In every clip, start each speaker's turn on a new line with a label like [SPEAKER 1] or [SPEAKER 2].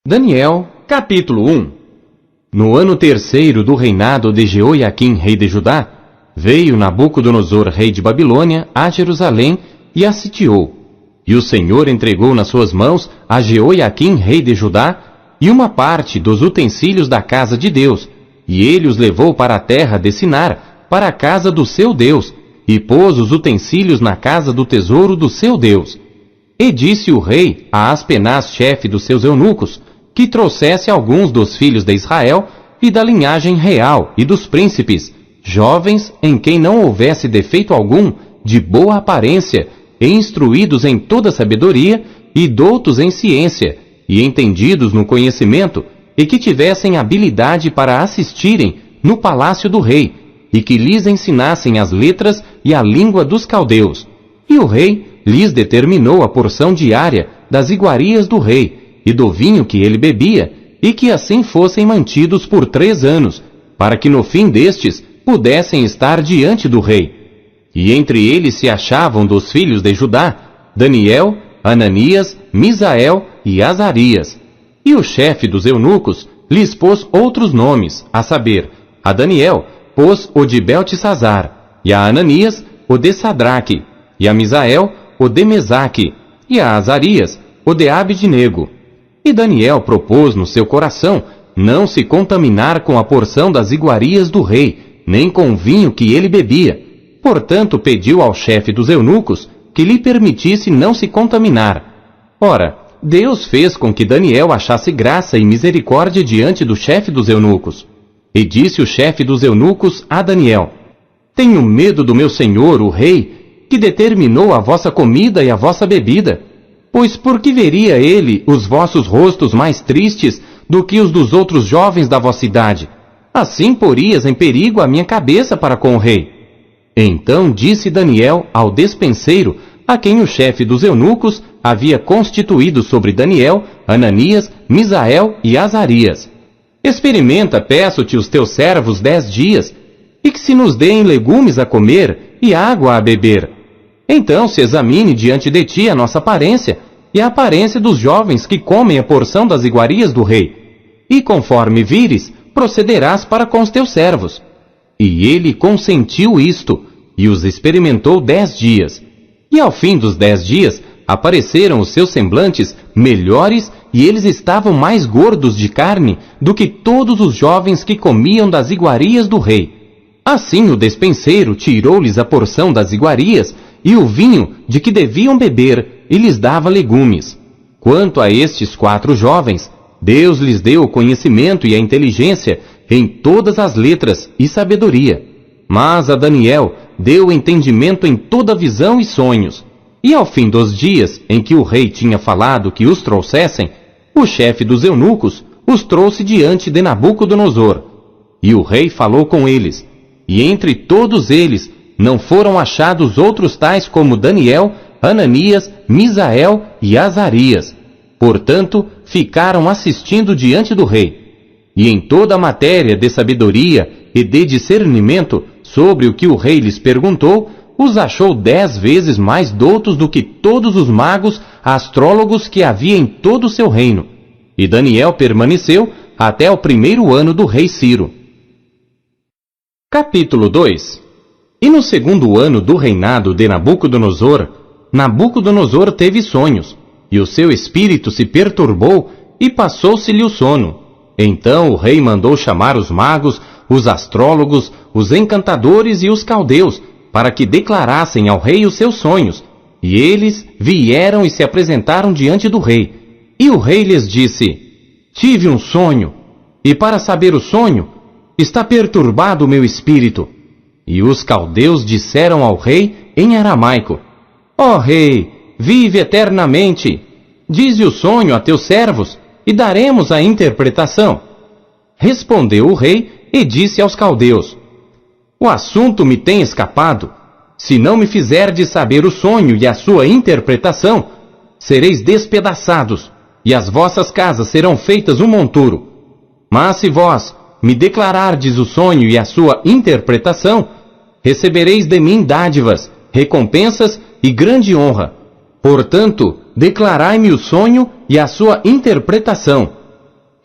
[SPEAKER 1] Daniel, capítulo 1. No ano terceiro do reinado de Jeoiaquim, rei de Judá, veio Nabucodonosor, rei de Babilônia, a Jerusalém e a sitiou. E o Senhor entregou nas suas mãos a Jeoiaquim, rei de Judá, e uma parte dos utensílios da casa de Deus, e ele os levou para a terra de Sinar, para a casa do seu Deus, e pôs os utensílios na casa do tesouro do seu Deus. E disse o rei a Aspenaz, chefe dos seus eunucos, que trouxesse alguns dos filhos de Israel e da linhagem real e dos príncipes, jovens em quem não houvesse defeito algum, de boa aparência, e instruídos em toda sabedoria, e doutos em ciência, e entendidos no conhecimento, e que tivessem habilidade para assistirem no palácio do rei, e que lhes ensinassem as letras e a língua dos caldeus. E o rei lhes determinou a porção diária das iguarias do rei, e do vinho que ele bebia, e que assim fossem mantidos por 3 anos, para que no fim destes pudessem estar diante do rei. E entre eles se achavam dos filhos de Judá, Daniel, Ananias, Misael e Azarias. E o chefe dos eunucos lhes pôs outros nomes, a saber, a Daniel pôs o de Beltesazar, e a Ananias o de Sadraque, e a Misael o de Mesaque, e a Azarias o de Abidnego. E Daniel propôs no seu coração não se contaminar com a porção das iguarias do rei, nem com o vinho que ele bebia. Portanto, pediu ao chefe dos eunucos que lhe permitisse não se contaminar. Ora, Deus fez com que Daniel achasse graça e misericórdia diante do chefe dos eunucos. E disse o chefe dos eunucos a Daniel: Tenho medo do meu senhor, o rei, que determinou a vossa comida e a vossa bebida. Pois por que veria ele os vossos rostos mais tristes do que os dos outros jovens da vossa idade? Assim porias em perigo a minha cabeça para com o rei. Então disse Daniel ao despenseiro, a quem o chefe dos eunucos havia constituído sobre Daniel, Ananias, Misael e Azarias: Experimenta, peço-te, os teus servos 10 dias, e que se nos deem legumes a comer e água a beber. Então se examine diante de ti a nossa aparência e a aparência dos jovens que comem a porção das iguarias do rei. E conforme vires, procederás para com os teus servos. E ele consentiu isto, e os experimentou 10 dias. E ao fim dos 10 dias, apareceram os seus semblantes melhores, e eles estavam mais gordos de carne do que todos os jovens que comiam das iguarias do rei. Assim o despenseiro tirou-lhes a porção das iguarias, e o vinho de que deviam beber, e lhes dava legumes. Quanto a estes 4 jovens, Deus lhes deu o conhecimento e a inteligência em todas as letras e sabedoria. Mas a Daniel deu entendimento em toda visão e sonhos. E ao fim dos dias em que o rei tinha falado que os trouxessem, o chefe dos eunucos os trouxe diante de Nabucodonosor. E o rei falou com eles, e entre todos eles não foram achados outros tais como Daniel, Ananias, Misael e Azarias. Portanto, ficaram assistindo diante do rei. E em toda a matéria de sabedoria e de discernimento sobre o que o rei lhes perguntou, os achou 10 vezes mais doutos do que todos os magos astrólogos que havia em todo o seu reino. E Daniel permaneceu até o 1º ano do rei Ciro. Capítulo 2. E no 2º ano do reinado de Nabucodonosor, Nabucodonosor teve sonhos, e o seu espírito se perturbou, e passou-se-lhe o sono. Então o rei mandou chamar os magos, os astrólogos, os encantadores e os caldeus, para que declarassem ao rei os seus sonhos. E eles vieram e se apresentaram diante do rei. E o rei lhes disse: Tive um sonho, e para saber o sonho, está perturbado o meu espírito. E os caldeus disseram ao rei em aramaico: Ó rei, vive eternamente. Dize o sonho a teus servos, e daremos a interpretação. Respondeu o rei e disse aos caldeus: O assunto me tem escapado. Se não me fizerdes saber o sonho e a sua interpretação, sereis despedaçados, e as vossas casas serão feitas um monturo. Mas se vós me declarardes o sonho e a sua interpretação, recebereis de mim dádivas, recompensas e grande honra. Portanto, declarai-me o sonho e a sua interpretação.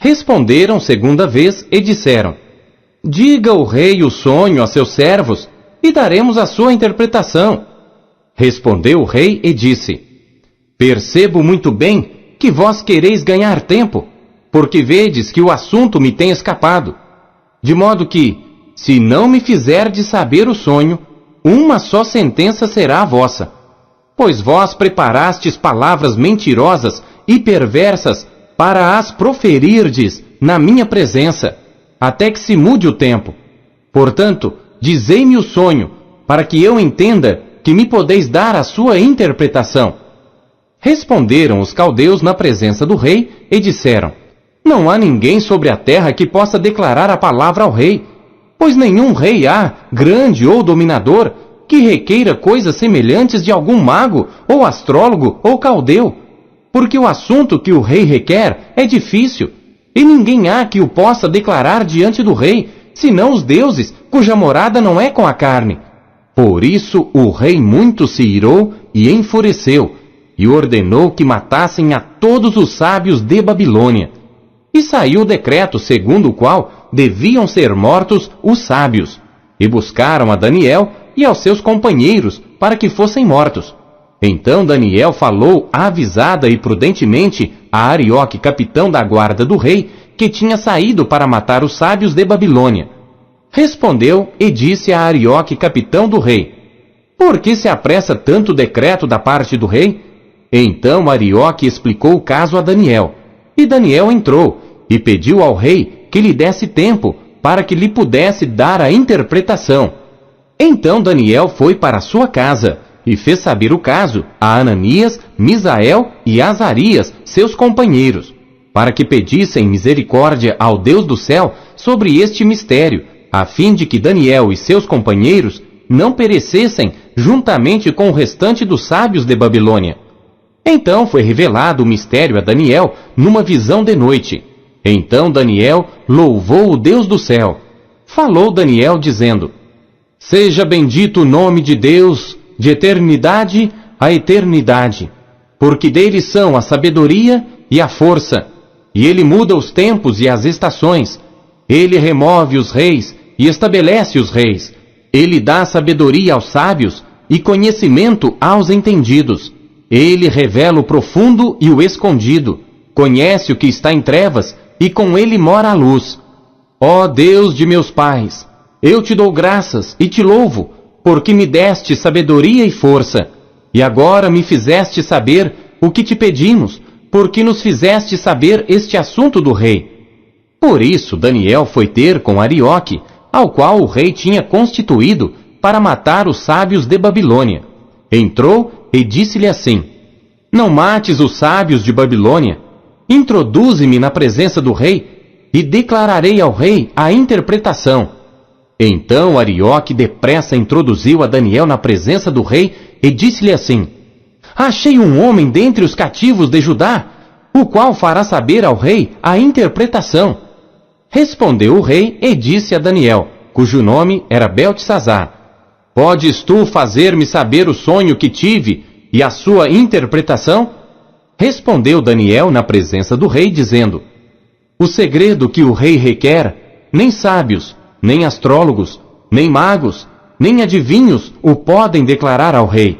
[SPEAKER 1] Responderam segunda vez e disseram: Diga o rei o sonho a seus servos, e daremos a sua interpretação. Respondeu o rei e disse: Percebo muito bem que vós quereis ganhar tempo, porque vedes que o assunto me tem escapado. De modo que, se não me fizerdes saber o sonho, uma só sentença será a vossa. Pois vós preparastes palavras mentirosas e perversas para as proferirdes na minha presença, até que se mude o tempo. Portanto, dizei-me o sonho, para que eu entenda que me podeis dar a sua interpretação. Responderam os caldeus na presença do rei e disseram: Não há ninguém sobre a terra que possa declarar a palavra ao rei, pois nenhum rei há, grande ou dominador, que requeira coisas semelhantes de algum mago, ou astrólogo, ou caldeu, porque o assunto que o rei requer é difícil, e ninguém há que o possa declarar diante do rei, senão os deuses, cuja morada não é com a carne. Por isso o rei muito se irou e enfureceu, e ordenou que matassem a todos os sábios de Babilônia. E saiu o decreto segundo o qual deviam ser mortos os sábios, e buscaram a Daniel e aos seus companheiros para que fossem mortos. Então Daniel falou avisada e prudentemente a Arioque, capitão da guarda do rei, que tinha saído para matar os sábios de Babilônia. Respondeu e disse a Arioque, capitão do rei: Por que se apressa tanto o decreto da parte do rei? Então Arioque explicou o caso a Daniel. E Daniel entrou e pediu ao rei que lhe desse tempo para que lhe pudesse dar a interpretação. Então Daniel foi para sua casa e fez saber o caso a Ananias, Misael e Azarias, seus companheiros, para que pedissem misericórdia ao Deus do céu sobre este mistério, a fim de que Daniel e seus companheiros não perecessem juntamente com o restante dos sábios de Babilônia. Então foi revelado o mistério a Daniel numa visão de noite. Então Daniel louvou o Deus do céu. Falou Daniel dizendo: Seja bendito o nome de Deus, de eternidade a eternidade, porque dele são a sabedoria e a força, e ele muda os tempos e as estações. Ele remove os reis e estabelece os reis. Ele dá sabedoria aos sábios e conhecimento aos entendidos. Ele revela o profundo e o escondido, conhece o que está em trevas, e com ele mora a luz. Ó Deus de meus pais, eu te dou graças e te louvo, porque me deste sabedoria e força, e agora me fizeste saber o que te pedimos, porque nos fizeste saber este assunto do rei. Por isso Daniel foi ter com Arioque, ao qual o rei tinha constituído para matar os sábios de Babilônia. Entrou e disse-lhe assim: Não mates os sábios de Babilônia. Introduze-me na presença do rei, e declararei ao rei a interpretação. Então Arioque depressa introduziu a Daniel na presença do rei e disse-lhe assim: Achei um homem dentre os cativos de Judá, o qual fará saber ao rei a interpretação. Respondeu o rei e disse a Daniel, cujo nome era Beltesazar: Podes tu fazer-me saber o sonho que tive e a sua interpretação? Respondeu Daniel na presença do rei, dizendo: O segredo que o rei requer, nem sábios, nem astrólogos, nem magos, nem adivinhos o podem declarar ao rei.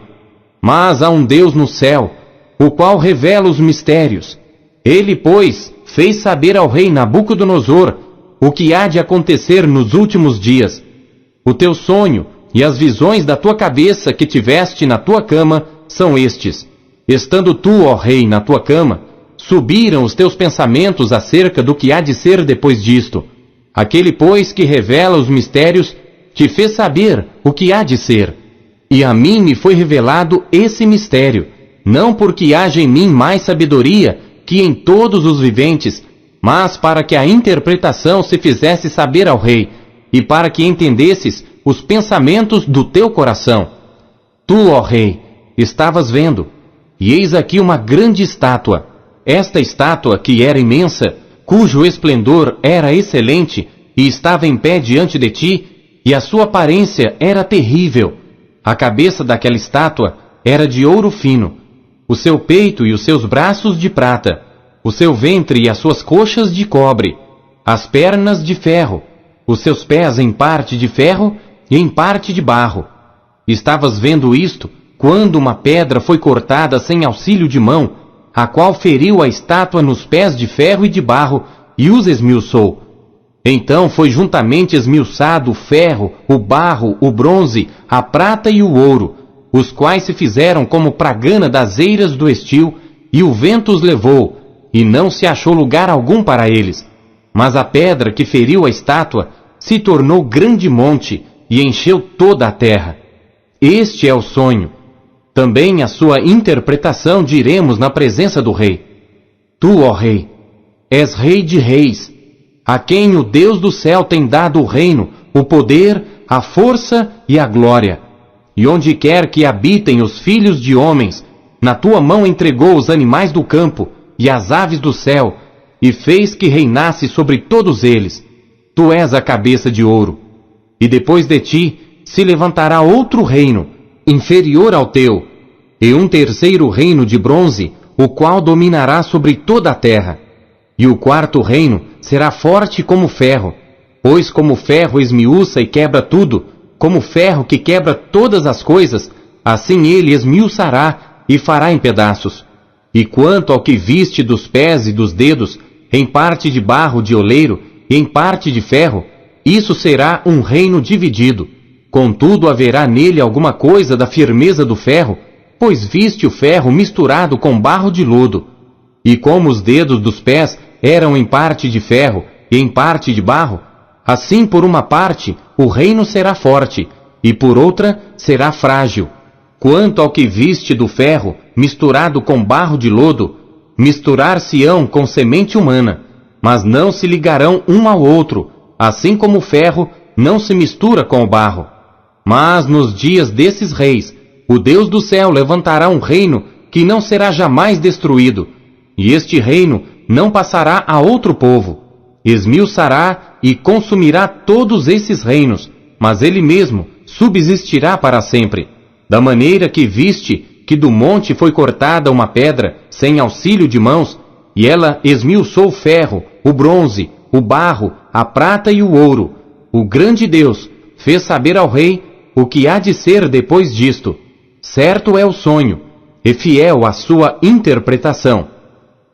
[SPEAKER 1] Mas há um Deus no céu, o qual revela os mistérios. Ele, pois, fez saber ao rei Nabucodonosor o que há de acontecer nos últimos dias. O teu sonho e as visões da tua cabeça que tiveste na tua cama são estes. Estando tu, ó rei, na tua cama, subiram os teus pensamentos acerca do que há de ser depois disto. Aquele, pois, que revela os mistérios, te fez saber o que há de ser. E a mim me foi revelado esse mistério, não porque haja em mim mais sabedoria que em todos os viventes, mas para que a interpretação se fizesse saber ao rei, e para que entendesses os pensamentos do teu coração. Tu, ó rei, estavas vendo, e eis aqui uma grande estátua. Esta estátua, que era imensa, cujo esplendor era excelente, e estava em pé diante de ti, e a sua aparência era terrível. A cabeça daquela estátua era de ouro fino, o seu peito e os seus braços de prata, o seu ventre e as suas coxas de cobre, as pernas de ferro, os seus pés em parte de ferro e em parte de barro. Estavas vendo isto quando uma pedra foi cortada sem auxílio de mão, a qual feriu a estátua nos pés de ferro e de barro e os esmiuçou. Então foi juntamente esmiuçado o ferro, o barro, o bronze, a prata e o ouro, os quais se fizeram como pragana das eiras do estio, e o vento os levou, e não se achou lugar algum para eles. Mas a pedra que feriu a estátua se tornou grande monte e encheu toda a terra. Este é o sonho. Também a sua interpretação diremos na presença do rei. Tu, ó rei, és rei de reis, a quem o Deus do céu tem dado o reino, o poder, a força e a glória. E onde quer que habitem os filhos de homens, na tua mão entregou os animais do campo e as aves do céu, e fez que reinasse sobre todos eles. Tu és a cabeça de ouro. E depois de ti se levantará outro reino, inferior ao teu, e um terceiro reino de bronze, o qual dominará sobre toda a terra. E o quarto reino será forte como ferro, pois como ferro esmiuça e quebra tudo, como ferro que quebra todas as coisas, assim ele esmiuçará e fará em pedaços. E quanto ao que viste dos pés e dos dedos, em parte de barro de oleiro e em parte de ferro, isso será um reino dividido. Contudo haverá nele alguma coisa da firmeza do ferro, pois viste o ferro misturado com barro de lodo. E como os dedos dos pés eram em parte de ferro e em parte de barro, assim por uma parte o reino será forte, e por outra será frágil. Quanto ao que viste do ferro misturado com barro de lodo, misturar-se-ão com semente humana, mas não se ligarão um ao outro, assim como o ferro não se mistura com o barro. Mas nos dias desses reis, o Deus do céu levantará um reino que não será jamais destruído, e este reino não passará a outro povo. Esmiuçará e consumirá todos esses reinos, mas ele mesmo subsistirá para sempre. Da maneira que viste que do monte foi cortada uma pedra sem auxílio de mãos, e ela esmiuçou o ferro, o bronze, o barro, a prata e o ouro, o grande Deus fez saber ao rei o que há de ser depois disto. Certo é o sonho, e fiel a sua interpretação.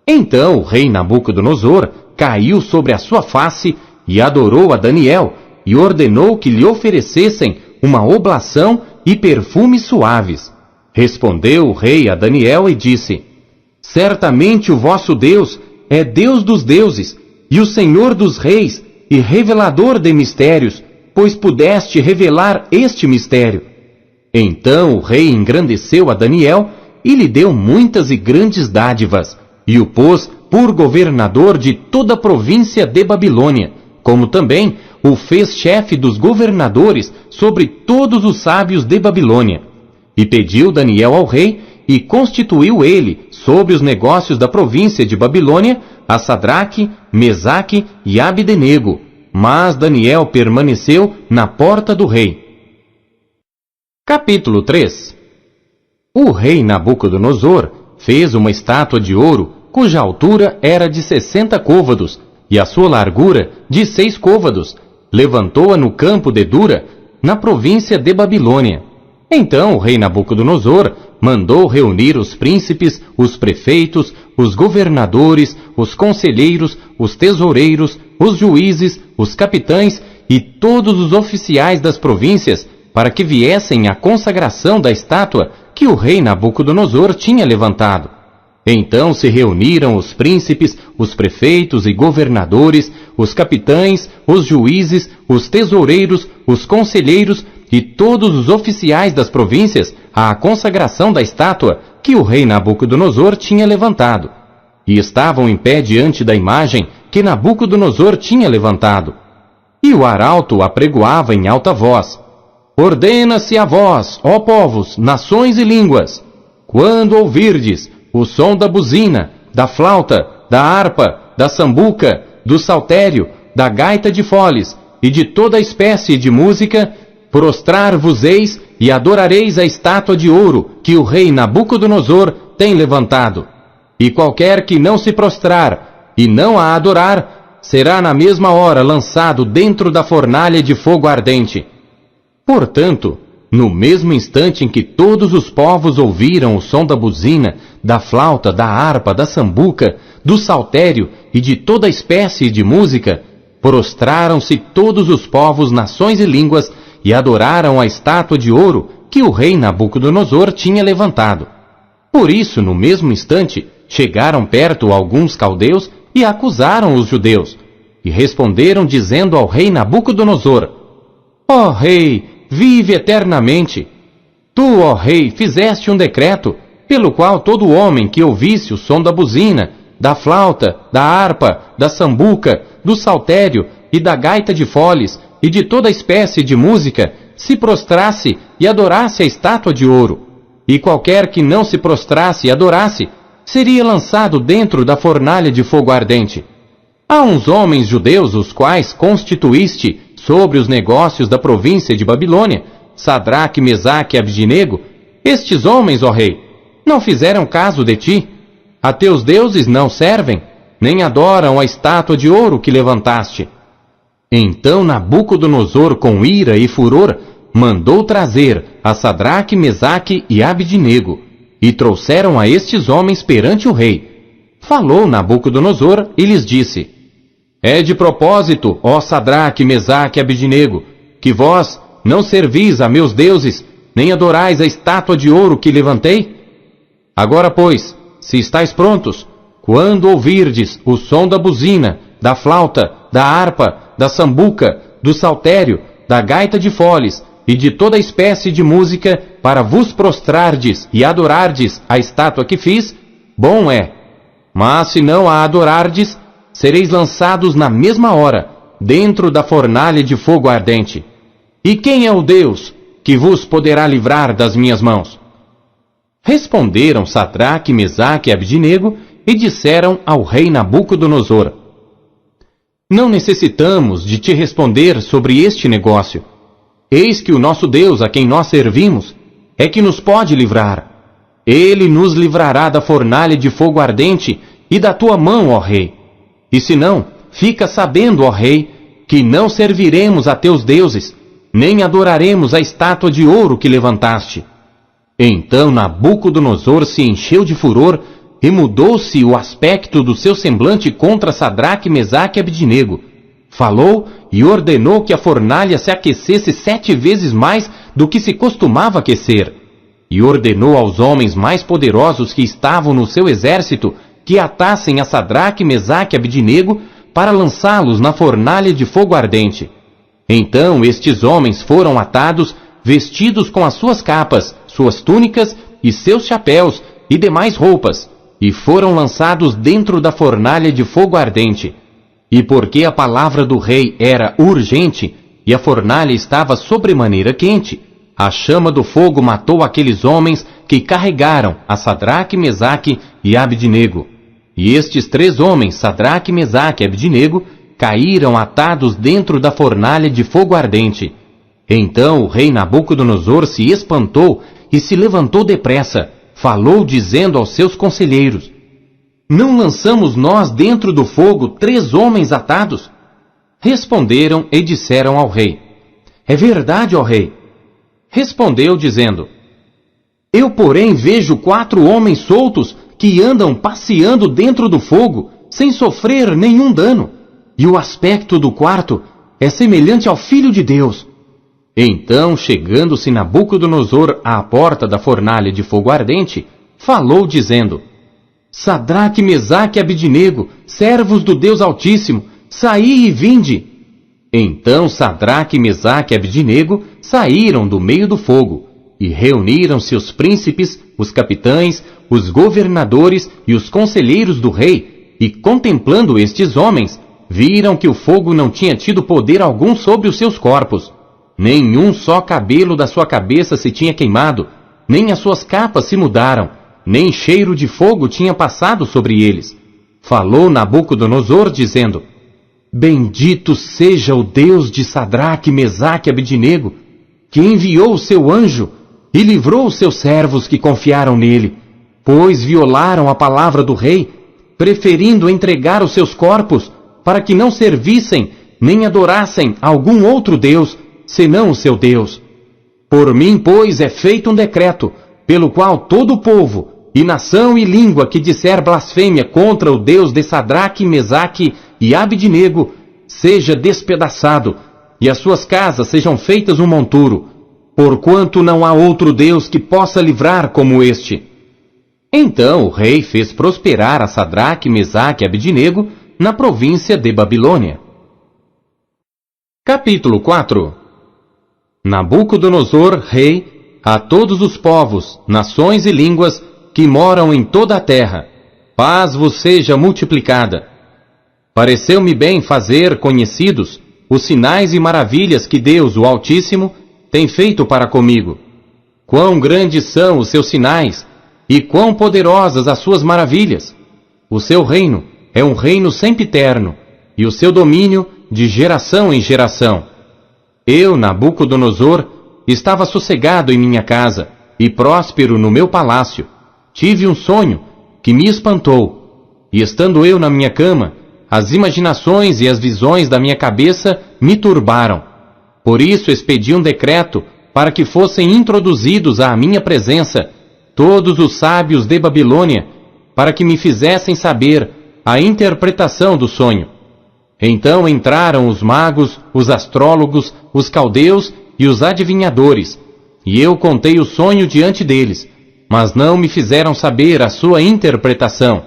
[SPEAKER 1] Então o rei Nabucodonosor caiu sobre a sua face e adorou a Daniel, e ordenou que lhe oferecessem uma oblação e perfumes suaves. Respondeu o rei a Daniel e disse: Certamente o vosso Deus é Deus dos deuses, e o Senhor dos reis, e revelador de mistérios, pois pudeste revelar este mistério. Então o rei engrandeceu a Daniel, e lhe deu muitas e grandes dádivas, e o pôs por governador de toda a província de Babilônia, como também o fez chefe dos governadores sobre todos os sábios de Babilônia. E pediu Daniel ao rei, e constituiu ele, sobre os negócios da província de Babilônia, a Sadraque, Mesaque e Abdenego. Mas Daniel permaneceu na porta do rei. Capítulo 3. O rei Nabucodonosor fez uma estátua de ouro, cuja altura era de 60 côvados, e a sua largura de 6 côvados. Levantou-a no campo de Dura, na província de Babilônia. Então o rei Nabucodonosor mandou reunir os príncipes, os prefeitos, os governadores, os conselheiros, os tesoureiros, os juízes, os capitães e todos os oficiais das províncias, para que viessem à consagração da estátua que o rei Nabucodonosor tinha levantado. Então se reuniram os príncipes, os prefeitos e governadores, os capitães, os juízes, os tesoureiros, os conselheiros e todos os oficiais das províncias à consagração da estátua que o rei Nabucodonosor tinha levantado. E estavam em pé diante da imagem que Nabucodonosor tinha levantado. E o arauto apregoava em alta voz: Ordena-se a vós, ó povos, nações e línguas, quando ouvirdes o som da buzina, da flauta, da harpa, da sambuca, do saltério, da gaita de foles e de toda espécie de música, prostrar-vos-eis e adorareis a estátua de ouro que o rei Nabucodonosor tem levantado. e qualquer que não se prostrar e não a adorar, será na mesma hora lançado dentro da fornalha de fogo ardente. Portanto, no mesmo instante em que todos os povos ouviram o som da buzina, da flauta, da harpa, da sambuca, do saltério e de toda espécie de música, prostraram-se todos os povos, nações e línguas e adoraram a estátua de ouro que o rei Nabucodonosor tinha levantado. Por isso, no mesmo instante, chegaram perto alguns caldeus e acusaram os judeus, e responderam dizendo ao rei Nabucodonosor: Ó rei, vive eternamente! Tu, ó rei, fizeste um decreto, pelo qual todo homem que ouvisse o som da buzina, da flauta, da harpa, da sambuca, do saltério e da gaita de foles, e de toda espécie de música, se prostrasse e adorasse a estátua de ouro. E qualquer que não se prostrasse e adorasse, seria lançado dentro da fornalha de fogo ardente. Há uns homens judeus, os quais constituíste sobre os negócios da província de Babilônia, Sadraque, Mesaque e Abdinego. Estes homens, ó rei, não fizeram caso de ti. A teus deuses não servem, nem adoram a estátua de ouro que levantaste. Então Nabucodonosor, com ira e furor, mandou trazer a Sadraque, Mesaque e Abdinego, e trouxeram a estes homens perante o rei. Falou Nabucodonosor e lhes disse: É de propósito, ó Sadraque, Mesaque e Abdinego, que vós não servis a meus deuses, nem adorais a estátua de ouro que levantei? Agora, pois, se estáis prontos, quando ouvirdes o som da buzina, da flauta, da harpa, da sambuca, do saltério, da gaita de foles e de toda espécie de música, para vos prostrardes e adorardes a estátua que fiz, bom é. Mas se não a adorardes, sereis lançados na mesma hora, dentro da fornalha de fogo ardente. E quem é o Deus que vos poderá livrar das minhas mãos? Responderam Sadraque, Mesaque e Abdinego e disseram ao rei Nabucodonosor: Não necessitamos de te responder sobre este negócio. Eis que o nosso Deus, a quem nós servimos, é que nos pode livrar. Ele nos livrará da fornalha de fogo ardente e da tua mão, ó rei. E se não, fica sabendo, ó rei, que não serviremos a teus deuses, nem adoraremos a estátua de ouro que levantaste. Então Nabucodonosor se encheu de furor e mudou-se o aspecto do seu semblante contra Sadraque, Mesaque e Abdinego. Falou e ordenou que a fornalha se aquecesse 7 vezes mais do que se costumava aquecer. E ordenou aos homens mais poderosos que estavam no seu exército que atassem a Sadraque, Mesaque e Abdinego para lançá-los na fornalha de fogo ardente. Então estes homens foram atados, vestidos com as suas capas, suas túnicas e seus chapéus e demais roupas, e foram lançados dentro da fornalha de fogo ardente. E porque a palavra do rei era urgente, e a fornalha estava sobremaneira quente, a chama do fogo matou aqueles homens que carregaram a Sadraque, Mesaque e Abdinego. E estes 3 homens, Sadraque, Mesaque e Abdinego, caíram atados dentro da fornalha de fogo ardente. Então o rei Nabucodonosor se espantou e se levantou depressa, falou dizendo aos seus conselheiros: Não lançamos nós dentro do fogo 3 homens atados? Responderam e disseram ao rei: É verdade, ó rei. Respondeu dizendo: Eu, porém, vejo 4 homens soltos que andam passeando dentro do fogo, sem sofrer nenhum dano, e o aspecto do quarto é semelhante ao Filho de Deus. Então, chegando-se Nabucodonosor à porta da fornalha de fogo ardente, falou dizendo: Sadraque, Mesaque e Abdinego, servos do Deus Altíssimo, saí e vinde. Então Sadraque, Mesaque e Abdinego saíram do meio do fogo, e reuniram-se os príncipes, os capitães, os governadores e os conselheiros do rei, e contemplando estes homens, viram que o fogo não tinha tido poder algum sobre os seus corpos. Nenhum só cabelo da sua cabeça se tinha queimado, nem as suas capas se mudaram, nem cheiro de fogo tinha passado sobre eles. Falou Nabucodonosor dizendo: Bendito seja o Deus de Sadraque, Mesaque e Abdinego, que enviou o seu anjo e livrou os seus servos que confiaram nele, pois violaram a palavra do rei, preferindo entregar os seus corpos para que não servissem nem adorassem algum outro Deus, senão o seu Deus. Por mim, pois, é feito um decreto, pelo qual todo o povo, e nação e língua que disser blasfêmia contra o Deus de Sadraque, Mesaque e Abednego, seja despedaçado, e as suas casas sejam feitas um monturo, porquanto não há outro Deus que possa livrar como este. Então o rei fez prosperar a Sadraque, Mesaque e Abednego na província de Babilônia. Capítulo 4. Nabucodonosor, rei, a todos os povos, nações e línguas que moram em toda a terra, paz vos seja multiplicada. Pareceu-me bem fazer conhecidos os sinais e maravilhas que Deus, o Altíssimo, tem feito para comigo. Quão grandes são os seus sinais, e quão poderosas as suas maravilhas! O seu reino é um reino sempiterno, e o seu domínio de geração em geração. Eu, Nabucodonosor, estava sossegado em minha casa, e próspero no meu palácio. Tive um sonho que me espantou, e estando eu na minha cama, as imaginações e as visões da minha cabeça me turbaram. Por isso expedi um decreto para que fossem introduzidos à minha presença todos os sábios de Babilônia, para que me fizessem saber a interpretação do sonho. Então entraram os magos, os astrólogos, os caldeus e os adivinhadores, e eu contei o sonho diante deles, mas não me fizeram saber a sua interpretação.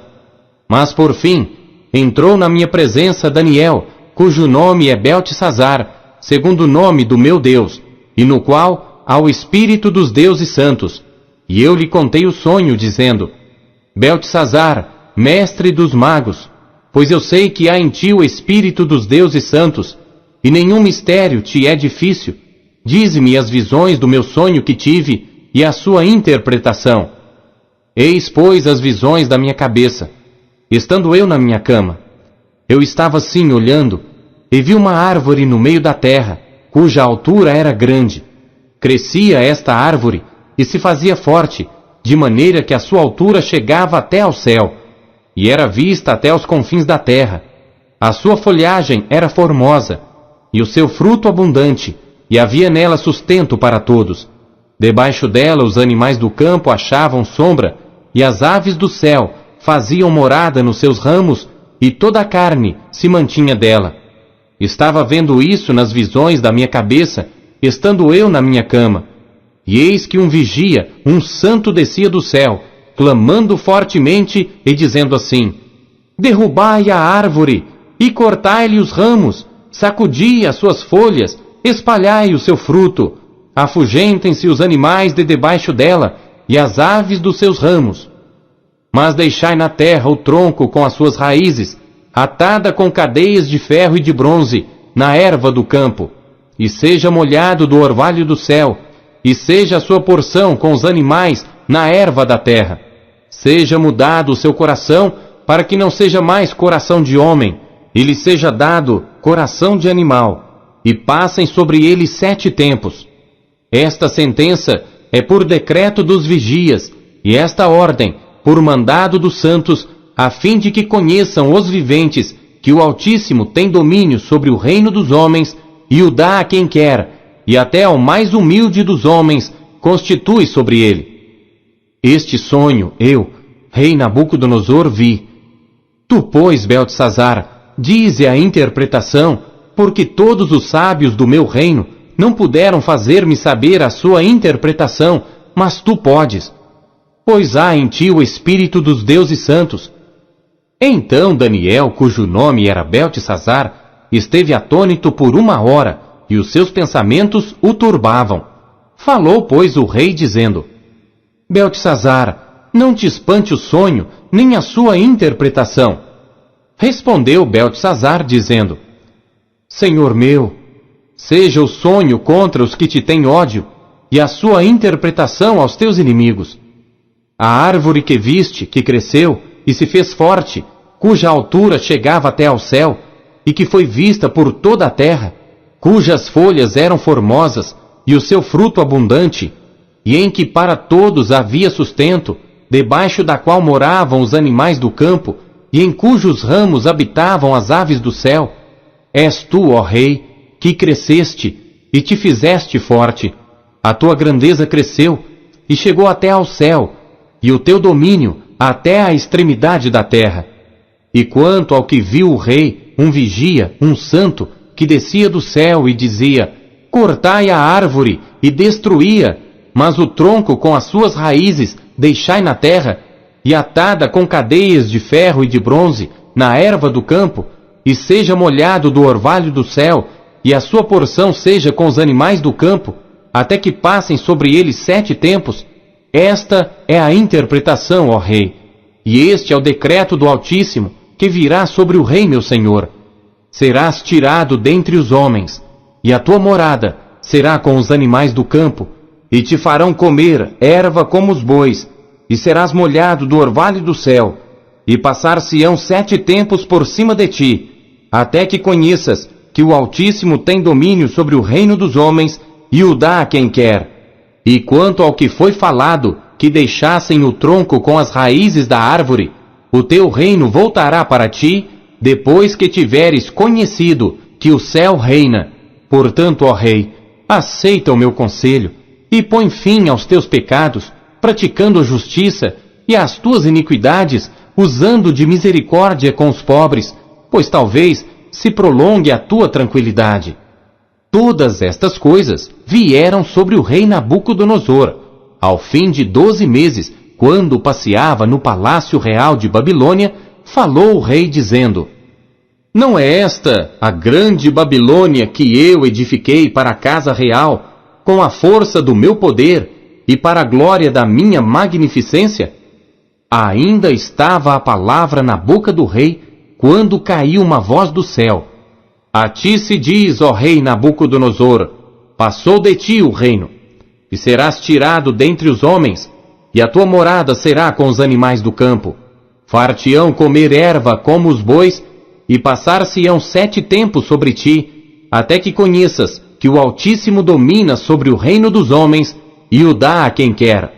[SPEAKER 1] Mas por fim, entrou na minha presença Daniel, cujo nome é Beltesazar, segundo o nome do meu Deus, e no qual há o Espírito dos deuses santos. E eu lhe contei o sonho, dizendo: Beltesazar, mestre dos magos, pois eu sei que há em ti o Espírito dos deuses santos, e nenhum mistério te é difícil. Dize-me as visões do meu sonho que tive e a sua interpretação. Eis, pois, as visões da minha cabeça. Estando eu na minha cama, eu estava assim olhando, e vi uma árvore no meio da terra, cuja altura era grande. Crescia esta árvore e se fazia forte, de maneira que a sua altura chegava até ao céu, e era vista até os confins da terra. A sua folhagem era formosa, e o seu fruto abundante, e havia nela sustento para todos. Debaixo dela os animais do campo achavam sombra, e as aves do céu faziam morada nos seus ramos, e toda a carne se mantinha dela. Estava vendo isso nas visões da minha cabeça, estando eu na minha cama. E eis que um vigia, um santo, descia do céu, clamando fortemente e dizendo assim: derrubai a árvore, e cortai-lhe os ramos, sacudi as suas folhas, espalhai o seu fruto, afugentem-se os animais de debaixo dela, e as aves dos seus ramos. Mas deixai na terra o tronco com as suas raízes, atada com cadeias de ferro e de bronze, na erva do campo, e seja molhado do orvalho do céu, e seja a sua porção com os animais na erva da terra. Seja mudado o seu coração, para que não seja mais coração de homem, e lhe seja dado coração de animal, e passem sobre ele 7 tempos. Esta sentença é por decreto dos vigias, e esta ordem por mandado dos santos, a fim de que conheçam os viventes que o Altíssimo tem domínio sobre o reino dos homens, e o dá a quem quer, e até ao mais humilde dos homens constitui sobre ele. Este sonho eu, rei Nabucodonosor, vi. Tu, pois, Beltesazar, dize a interpretação, porque todos os sábios do meu reino não puderam fazer-me saber a sua interpretação, mas tu podes, pois há em ti o Espírito dos deuses santos. Então Daniel, cujo nome era Beltesazar, esteve atônito por 1 hora, e os seus pensamentos o turbavam. Falou, pois, o rei, dizendo: Beltesazar, não te espante o sonho, nem a sua interpretação. Respondeu Beltesazar, dizendo: Senhor meu, seja o sonho contra os que te têm ódio, e a sua interpretação aos teus inimigos. A árvore que viste, que cresceu e se fez forte, cuja altura chegava até ao céu, e que foi vista por toda a terra, cujas folhas eram formosas, e o seu fruto abundante, e em que para todos havia sustento, debaixo da qual moravam os animais do campo, e em cujos ramos habitavam as aves do céu. És tu, ó Rei, que cresceste e te fizeste forte. A tua grandeza cresceu e chegou até ao céu, e o teu domínio até à extremidade da terra. E quanto ao que viu o rei, um vigia, um santo, que descia do céu e dizia: cortai a árvore e destruí-a, mas o tronco com as suas raízes deixai na terra, e atada com cadeias de ferro e de bronze na erva do campo, e seja molhado do orvalho do céu, e a sua porção seja com os animais do campo, até que passem sobre ele 7 tempos. Esta é a interpretação, ó Rei, e este é o decreto do Altíssimo, que virá sobre o rei meu senhor. Serás tirado dentre os homens, e a tua morada será com os animais do campo, e te farão comer erva como os bois, e serás molhado do orvalho do céu, e passar-se-ão 7 tempos por cima de ti, até que conheças que o Altíssimo tem domínio sobre o reino dos homens, e o dá a quem quer. E quanto ao que foi falado, que deixassem o tronco com as raízes da árvore, o teu reino voltará para ti, depois que tiveres conhecido que o céu reina. Portanto, ó Rei, aceita o meu conselho, e põe fim aos teus pecados, praticando a justiça, e às tuas iniquidades, usando de misericórdia com os pobres, pois talvez se prolongue a tua tranquilidade. Todas estas coisas vieram sobre o rei Nabucodonosor, ao fim de 12 meses, quando passeava no palácio real de Babilônia, falou o rei dizendo: não é esta a grande Babilônia que eu edifiquei para a casa real, com a força do meu poder e para a glória da minha magnificência? Ainda estava a palavra na boca do rei, quando caiu uma voz do céu: a ti se diz, ó rei Nabucodonosor, passou de ti o reino, e serás tirado dentre os homens, e a tua morada será com os animais do campo. Far-te-ão comer erva como os bois, e passar-se-ão 7 tempos sobre ti, até que conheças que o Altíssimo domina sobre o reino dos homens, e o dá a quem quer.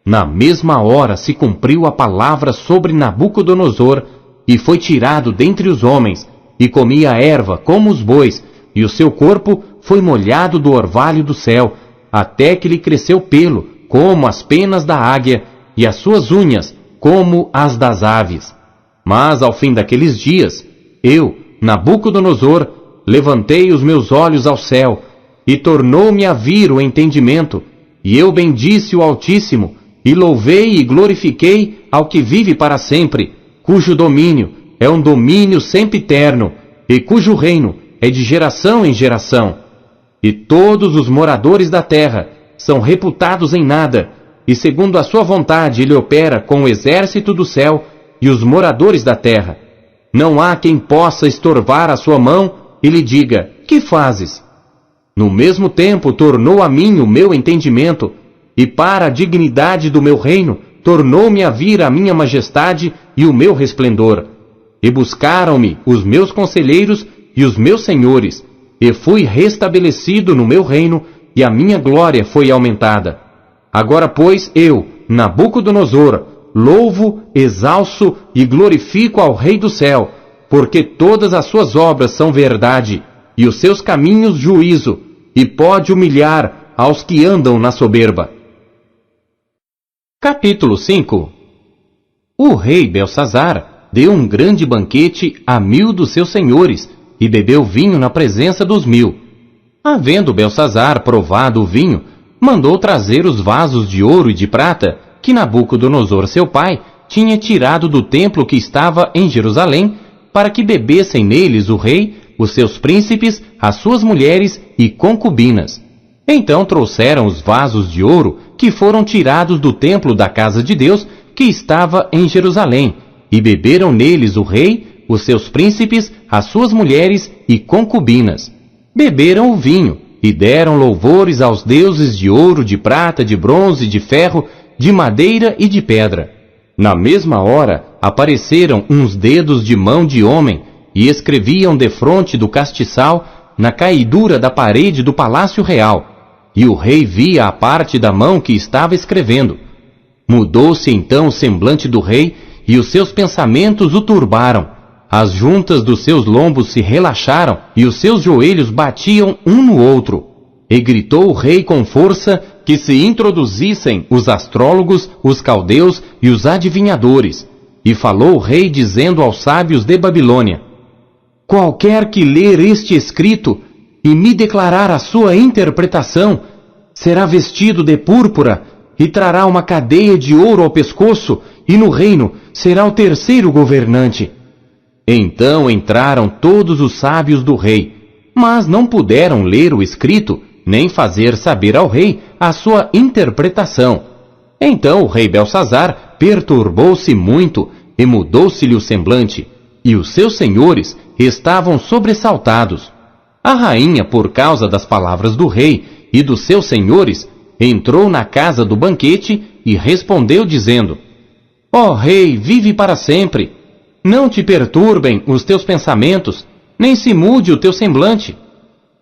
[SPEAKER 1] Na mesma hora se cumpriu a palavra sobre Nabucodonosor, e foi tirado dentre os homens, e comia erva como os bois, e o seu corpo foi molhado do orvalho do céu, até que lhe cresceu pelo, como as penas da águia, e as suas unhas, como as das aves. Mas ao fim daqueles dias, eu, Nabucodonosor, levantei os meus olhos ao céu, e tornou-me a vir o entendimento, e eu bendisse o Altíssimo, e louvei e glorifiquei ao que vive para sempre, cujo domínio é um domínio sempiterno, e cujo reino é de geração em geração. E todos os moradores da terra são reputados em nada, e segundo a sua vontade ele opera com o exército do céu e os moradores da terra. Não há quem possa estorvar a sua mão e lhe diga: que fazes? No mesmo tempo tornou a mim o meu entendimento, e para a dignidade do meu reino tornou-me a vir a minha majestade e o meu resplendor. E buscaram-me os meus conselheiros e os meus senhores, e fui restabelecido no meu reino, e a minha glória foi aumentada. Agora, pois, eu, Nabucodonosor, louvo, exalço e glorifico ao Rei do céu, porque todas as suas obras são verdade, e os seus caminhos juízo, e pode humilhar aos que andam na soberba. Capítulo 5. O rei Belsazar deu um grande banquete a 1000 dos seus senhores, e bebeu vinho na presença dos 1000. Havendo Belsazar provado o vinho, mandou trazer os vasos de ouro e de prata, que Nabucodonosor seu pai tinha tirado do templo que estava em Jerusalém, para que bebessem neles o rei, os seus príncipes, as suas mulheres e concubinas. Então trouxeram os vasos de ouro que foram tirados do templo da casa de Deus, que estava em Jerusalém, e beberam neles o rei, os seus príncipes, as suas mulheres e concubinas. Beberam o vinho, e deram louvores aos deuses de ouro, de prata, de bronze, de ferro, de madeira e de pedra. Na mesma hora apareceram uns dedos de mão de homem, e escreviam defronte do castiçal, na caidura da parede do palácio real. E o rei via a parte da mão que estava escrevendo. Mudou-se então o semblante do rei, e os seus pensamentos o turbaram. As juntas dos seus lombos se relaxaram, e os seus joelhos batiam um no outro. E gritou o rei com força que se introduzissem os astrólogos, os caldeus e os adivinhadores. E falou o rei dizendo aos sábios de Babilônia: qualquer que ler este escrito e me declarar a sua interpretação, será vestido de púrpura e trará uma cadeia de ouro ao pescoço, e no reino será o terceiro governante. Então entraram todos os sábios do rei, mas não puderam ler o escrito, nem fazer saber ao rei a sua interpretação. Então o rei Belsazar perturbou-se muito, e mudou-se-lhe o semblante, e os seus senhores estavam sobressaltados. A rainha, por causa das palavras do rei e dos seus senhores, entrou na casa do banquete e respondeu dizendo: ó rei, vive para sempre. Não te perturbem os teus pensamentos, nem se mude o teu semblante.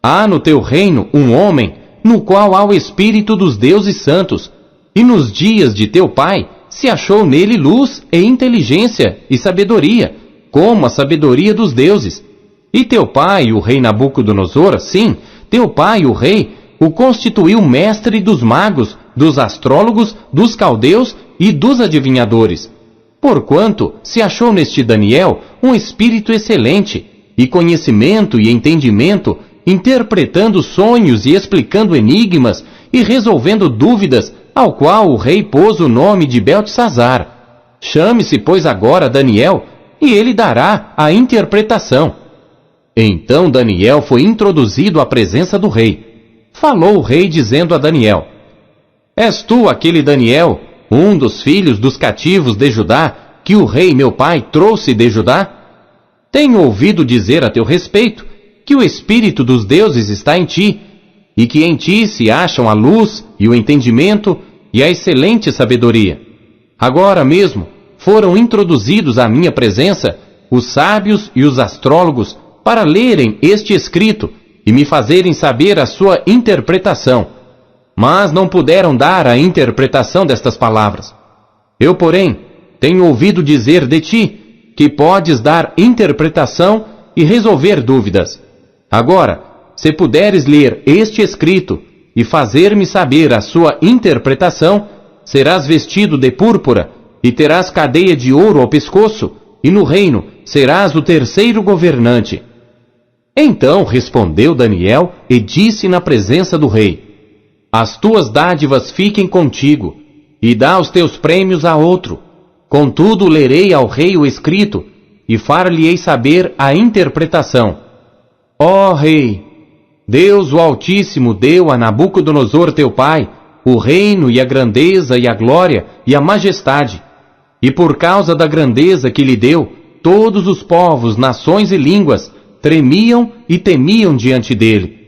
[SPEAKER 1] Há no teu reino um homem, no qual há o espírito dos deuses santos, e nos dias de teu pai se achou nele luz e inteligência e sabedoria, como a sabedoria dos deuses. E teu pai, o rei Nabucodonosor, sim, teu pai, o rei, o constituiu mestre dos magos, dos astrólogos, dos caldeus e dos adivinhadores. Porquanto se achou neste Daniel um espírito excelente, e conhecimento e entendimento, interpretando sonhos e explicando enigmas, e resolvendo dúvidas, ao qual o rei pôs o nome de Beltesazar. Chame-se, pois, agora Daniel, e ele dará a interpretação. Então Daniel foi introduzido à presença do rei. Falou o rei dizendo a Daniel: és tu aquele Daniel, um dos filhos dos cativos de Judá, que o rei meu pai trouxe de Judá? Tenho ouvido dizer a teu respeito que o espírito dos deuses está em ti, e que em ti se acham a luz e o entendimento e a excelente sabedoria. Agora mesmo foram introduzidos à minha presença os sábios e os astrólogos para lerem este escrito e me fazerem saber a sua interpretação. Mas não puderam dar a interpretação destas palavras. Eu, porém, tenho ouvido dizer de ti que podes dar interpretação e resolver dúvidas. Agora, se puderes ler este escrito e fazer-me saber a sua interpretação, serás vestido de púrpura e terás cadeia de ouro ao pescoço, e no reino serás o terceiro governante. Então respondeu Daniel e disse na presença do rei: as tuas dádivas fiquem contigo, e dá os teus prêmios a outro. Contudo lerei ao rei o escrito, e far-lhe-ei saber a interpretação. Ó rei, Deus o Altíssimo deu a Nabucodonosor teu pai o reino e a grandeza e a glória e a majestade. E por causa da grandeza que lhe deu, todos os povos, nações e línguas tremiam e temiam diante dele.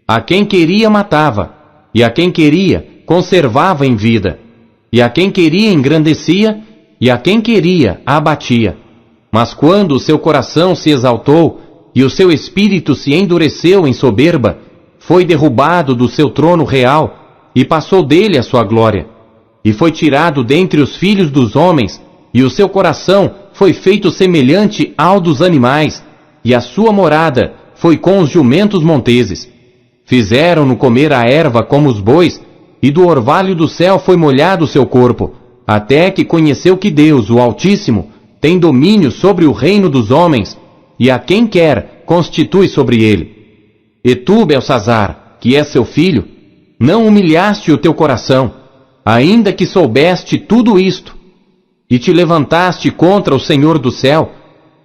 [SPEAKER 1] A quem queria matava, e a quem queria conservava em vida, e a quem queria engrandecia, e a quem queria abatia. Mas quando o seu coração se exaltou, e o seu espírito se endureceu em soberba, foi derrubado do seu trono real, e passou dele a sua glória. E foi tirado dentre os filhos dos homens, e o seu coração foi feito semelhante ao dos animais, e a sua morada foi com os jumentos monteses. Fizeram-no comer a erva como os bois, e do orvalho do céu foi molhado o seu corpo, até que conheceu que Deus, o Altíssimo, tem domínio sobre o reino dos homens, e a quem quer constitui sobre ele. E tu, Belsazar, que és seu filho, não humilhaste o teu coração, ainda que soubeste tudo isto, e te levantaste contra o Senhor do céu,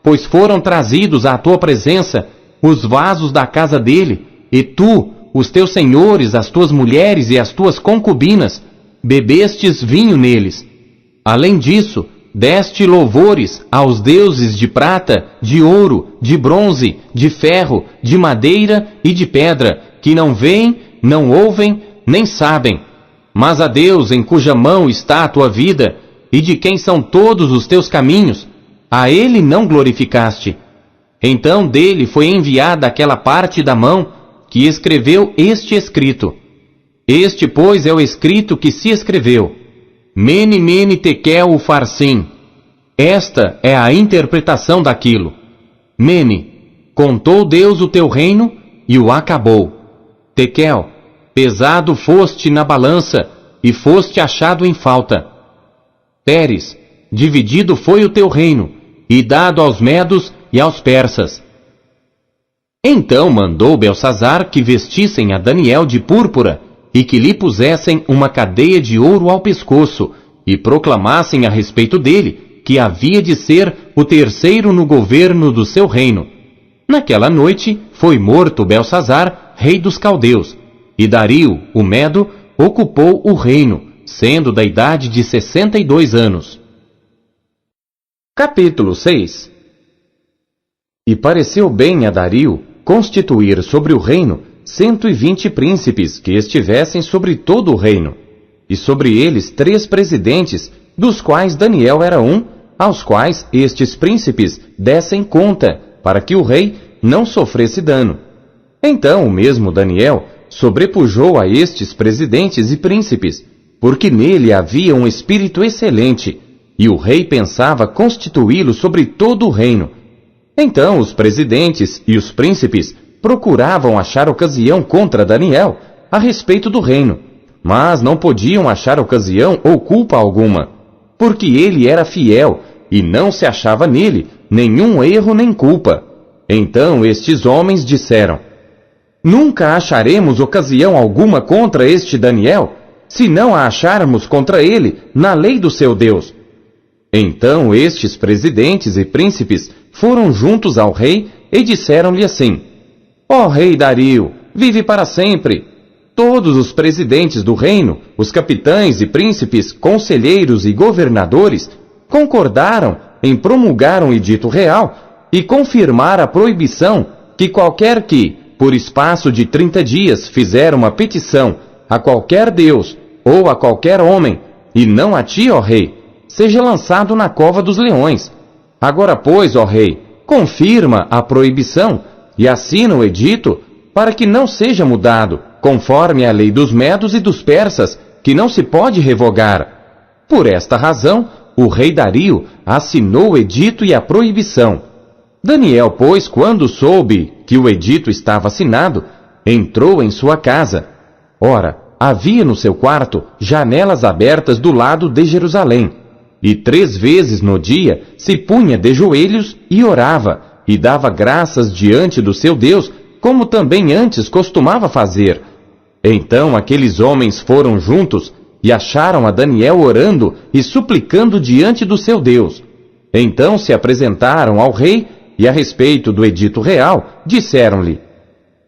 [SPEAKER 1] pois foram trazidos à tua presença os vasos da casa dele, e tu, os teus senhores, as tuas mulheres e as tuas concubinas, bebestes vinho neles. Além disso, deste louvores aos deuses de prata, de ouro, de bronze, de ferro, de madeira e de pedra, que não veem, não ouvem, nem sabem. Mas a Deus em cuja mão está a tua vida, e de quem são todos os teus caminhos, a ele não glorificaste. Então dele foi enviada aquela parte da mão que escreveu este escrito. Este, pois, é o escrito que se escreveu. Mene, mene, tekel, ufarsim. Esta é a interpretação daquilo. Mene, contou Deus o teu reino e o acabou. Tekel, pesado foste na balança e foste achado em falta. Peres, dividido foi o teu reino e dado aos medos e aos persas. Então mandou Belsazar que vestissem a Daniel de púrpura e que lhe pusessem uma cadeia de ouro ao pescoço e proclamassem a respeito dele que havia de ser o terceiro no governo do seu reino. Naquela noite foi morto Belsazar, rei dos caldeus, e Dario, o Medo, ocupou o reino, sendo da idade de 62 anos. Capítulo 6. E pareceu bem a Dario constituir sobre o reino 120 príncipes que estivessem sobre todo o reino, e sobre eles 3 presidentes, dos quais Daniel era um, aos quais estes príncipes dessem conta, para que o rei não sofresse dano. Então o mesmo Daniel sobrepujou a estes presidentes e príncipes, porque nele havia um espírito excelente, e o rei pensava constituí-lo sobre todo o reino. Então os presidentes e os príncipes procuravam achar ocasião contra Daniel a respeito do reino, mas não podiam achar ocasião ou culpa alguma, porque ele era fiel e não se achava nele nenhum erro nem culpa. Então estes homens disseram: Nunca acharemos ocasião alguma contra este Daniel, se não a acharmos contra ele na lei do seu Deus. Então estes presidentes e príncipes foram juntos ao rei e disseram-lhe assim: Ó rei Dario, vive para sempre. Todos os presidentes do reino, os capitães e príncipes, conselheiros e governadores, concordaram em promulgar um edito real e confirmar a proibição que qualquer que, por espaço de 30 dias, fizer uma petição a qualquer deus ou a qualquer homem, e não a ti, ó rei, seja lançado na cova dos leões. Agora, pois, ó rei, confirma a proibição e assina o edito para que não seja mudado, conforme a lei dos medos e dos persas, que não se pode revogar. Por esta razão, o rei Dario assinou o edito e a proibição. Daniel, pois, quando soube que o edito estava assinado, entrou em sua casa. Ora, havia no seu quarto janelas abertas do lado de Jerusalém, e 3 vezes no dia se punha de joelhos e orava, e dava graças diante do seu Deus, como também antes costumava fazer. Então aqueles homens foram juntos e acharam a Daniel orando e suplicando diante do seu Deus. Então se apresentaram ao rei e, a respeito do edito real, disseram-lhe: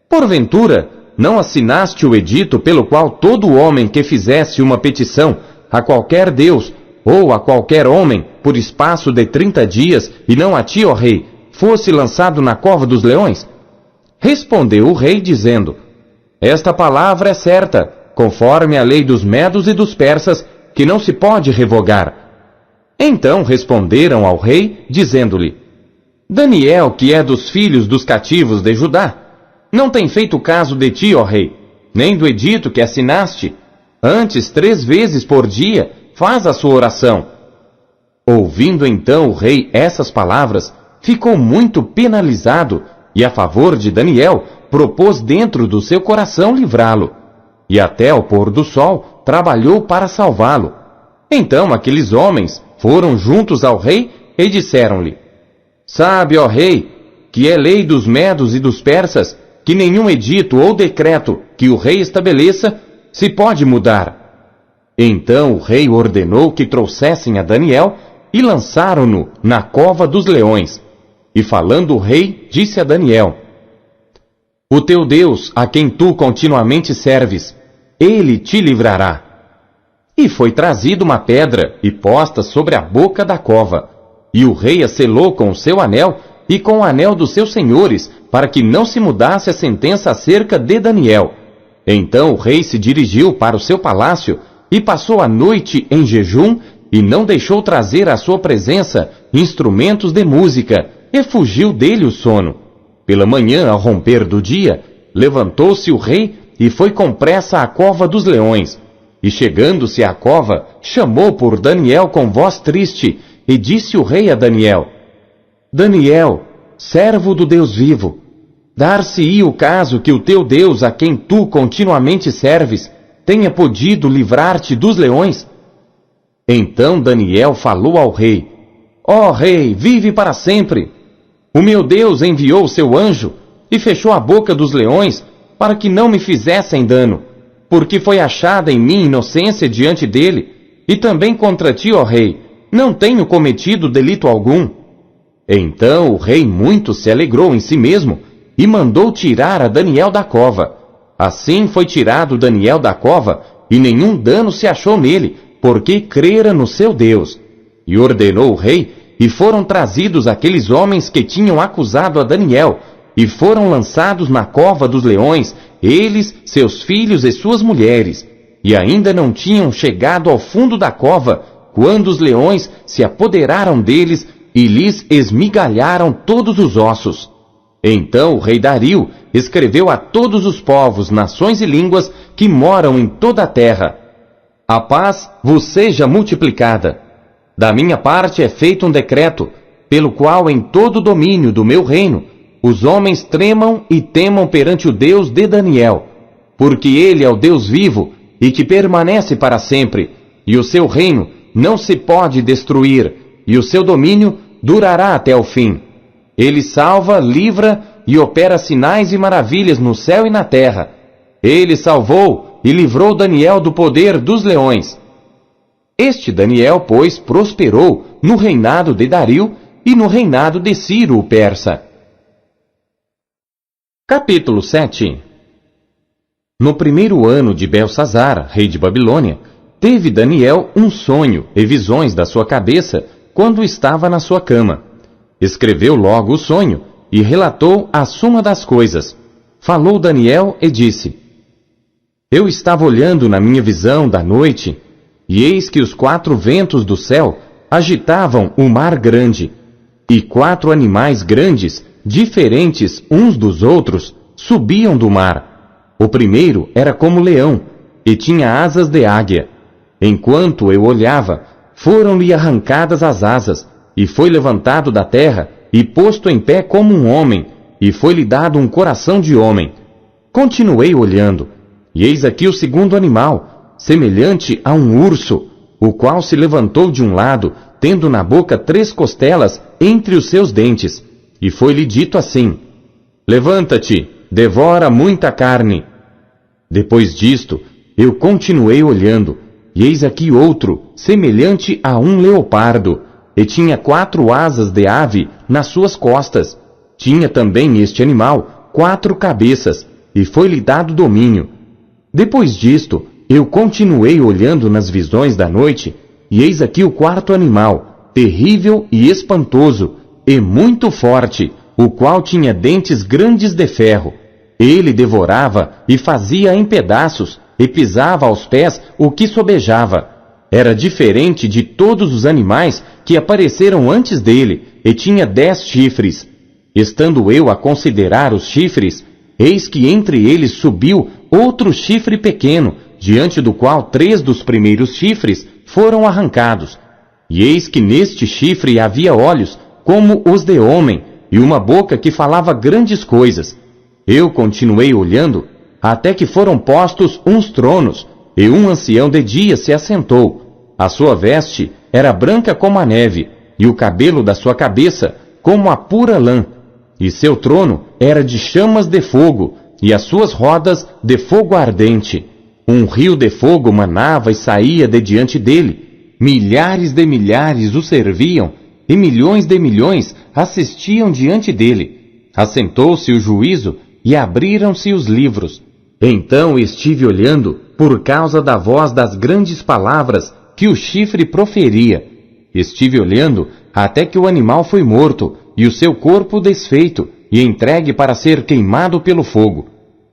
[SPEAKER 1] Porventura, não assinaste o edito pelo qual todo homem que fizesse uma petição a qualquer deus ou a qualquer homem por espaço de 30 dias, e não a ti, ó rei, fosse lançado na cova dos leões? Respondeu o rei, dizendo: Esta palavra é certa, conforme a lei dos medos e dos persas, que não se pode revogar. Então responderam ao rei, dizendo-lhe: Daniel, que é dos filhos dos cativos de Judá, não tem feito caso de ti, ó rei, nem do edito que assinaste. Antes, 3 vezes por dia, faz a sua oração. Ouvindo então o rei essas palavras, ficou muito penalizado, e a favor de Daniel, propôs dentro do seu coração livrá-lo. E até ao pôr do sol, trabalhou para salvá-lo. Então aqueles homens foram juntos ao rei e disseram-lhe: Sabe, ó rei, que é lei dos medos e dos persas, que nenhum edito ou decreto que o rei estabeleça se pode mudar. Então o rei ordenou que trouxessem a Daniel e lançaram-no na cova dos leões. E falando o rei, disse a Daniel: O teu Deus, a quem tu continuamente serves, ele te livrará. E foi trazida uma pedra e posta sobre a boca da cova. E o rei a selou com o seu anel e com o anel dos seus senhores, para que não se mudasse a sentença acerca de Daniel. Então o rei se dirigiu para o seu palácio e passou a noite em jejum e não deixou trazer à sua presença instrumentos de música, e fugiu dele o sono. Pela manhã, ao romper do dia, levantou-se o rei e foi com pressa à cova dos leões. e chegando-se à cova, chamou por Daniel com voz triste, e disse o rei a Daniel: Daniel, servo do Deus vivo, dar-se-ia o caso que o teu Deus, a quem tu continuamente serves, tenha podido livrar-te dos leões? Então Daniel falou ao rei: Ó rei, vive para sempre! O meu Deus enviou seu anjo e fechou a boca dos leões para que não me fizessem dano, porque foi achada em mim inocência diante dele, e também contra ti, ó rei, não tenho cometido delito algum. Então o rei muito se alegrou em si mesmo e mandou tirar a Daniel da cova. Assim foi tirado Daniel da cova, e nenhum dano se achou nele, porque crera no seu Deus. E ordenou o rei, e foram trazidos aqueles homens que tinham acusado a Daniel, e foram lançados na cova dos leões, eles, seus filhos e suas mulheres. E ainda não tinham chegado ao fundo da cova, quando os leões se apoderaram deles e lhes esmigalharam todos os ossos. Então o rei Dario escreveu a todos os povos, nações e línguas que moram em toda a terra: A paz vos seja multiplicada. Da minha parte é feito um decreto, pelo qual em todo o domínio do meu reino os homens tremam e temam perante o Deus de Daniel, porque ele é o Deus vivo e que permanece para sempre, e o seu reino não se pode destruir, e o seu domínio durará até o fim. Ele salva, livra e opera sinais e maravilhas no céu e na terra. Ele salvou e livrou Daniel do poder dos leões. Este Daniel, pois, prosperou no reinado de Dario e no reinado de Ciro o persa. Capítulo 7. No primeiro ano de Belsazar, rei de Babilônia, teve Daniel um sonho e visões da sua cabeça quando estava na sua cama. Escreveu logo o sonho e relatou a suma das coisas. Falou Daniel e disse: Eu estava olhando na minha visão da noite, e eis que os 4 ventos do céu agitavam o mar grande, e 4 animais grandes, diferentes uns dos outros, subiam do mar. O primeiro era como leão, e tinha asas de águia. Enquanto eu olhava, foram-lhe arrancadas as asas, e foi levantado da terra, e posto em pé como um homem, e foi-lhe dado um coração de homem. Continuei olhando, e eis aqui o segundo animal, semelhante a um urso, o qual se levantou de um lado, tendo na boca 3 costelas entre os seus dentes, e foi-lhe dito assim: Levanta-te, devora muita carne. Depois disto, eu continuei olhando, e eis aqui outro, semelhante a um leopardo, e tinha 4 asas de ave nas suas costas. Tinha também este animal 4 cabeças, e foi-lhe dado domínio. Depois disto, eu continuei olhando nas visões da noite, e eis aqui o 4º animal, terrível e espantoso, e muito forte, o qual tinha dentes grandes de ferro. Ele devorava e fazia em pedaços, e pisava aos pés o que sobejava. Era diferente de todos os animais que apareceram antes dele, e tinha 10 chifres. Estando eu a considerar os chifres, eis que entre eles subiu outro chifre pequeno, diante do qual 3 dos primeiros chifres foram arrancados. E eis que neste chifre havia olhos como os de homem, e uma boca que falava grandes coisas. Eu continuei olhando, até que foram postos uns tronos, e um ancião de dia se assentou. A sua veste era branca como a neve, e o cabelo da sua cabeça como a pura lã. E seu trono era de chamas de fogo, e as suas rodas de fogo ardente. Um rio de fogo manava e saía de diante dele. Milhares de milhares o serviam, e milhões de milhões assistiam diante dele. Assentou-se o juízo, e abriram-se os livros. Então estive olhando, por causa da voz das grandes palavras que o chifre proferia. Estive olhando até que o animal foi morto, e o seu corpo desfeito, e entregue para ser queimado pelo fogo.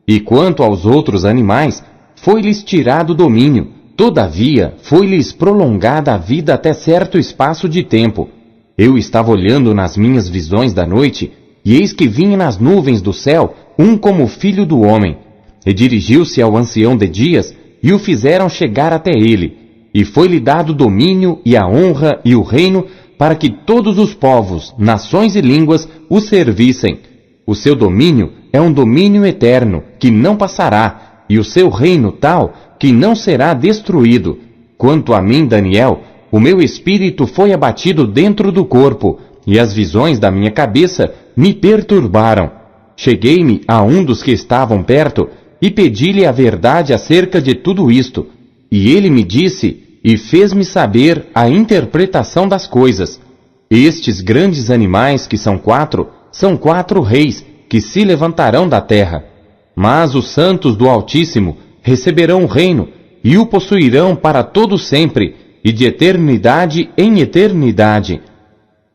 [SPEAKER 1] E quanto aos outros animais, foi-lhes tirado o domínio, todavia foi-lhes prolongada a vida até certo espaço de tempo. Eu estava olhando nas minhas visões da noite, e eis que vinha nas nuvens do céu um como filho do homem, e dirigiu-se ao ancião de dias, e o fizeram chegar até ele. E foi-lhe dado o domínio e a honra e o reino para que todos os povos, nações e línguas o servissem. O seu domínio é um domínio eterno, que não passará, e o seu reino tal, que não será destruído. Quanto a mim, Daniel, o meu espírito foi abatido dentro do corpo, e as visões da minha cabeça me perturbaram. Cheguei-me a um dos que estavam perto, e pedi-lhe a verdade acerca de tudo isto. E ele me disse, e fez-me saber a interpretação das coisas. Estes grandes animais, que são 4 reis, que se levantarão da terra. Mas os santos do Altíssimo receberão o reino, e o possuirão para todo sempre, e de eternidade em eternidade.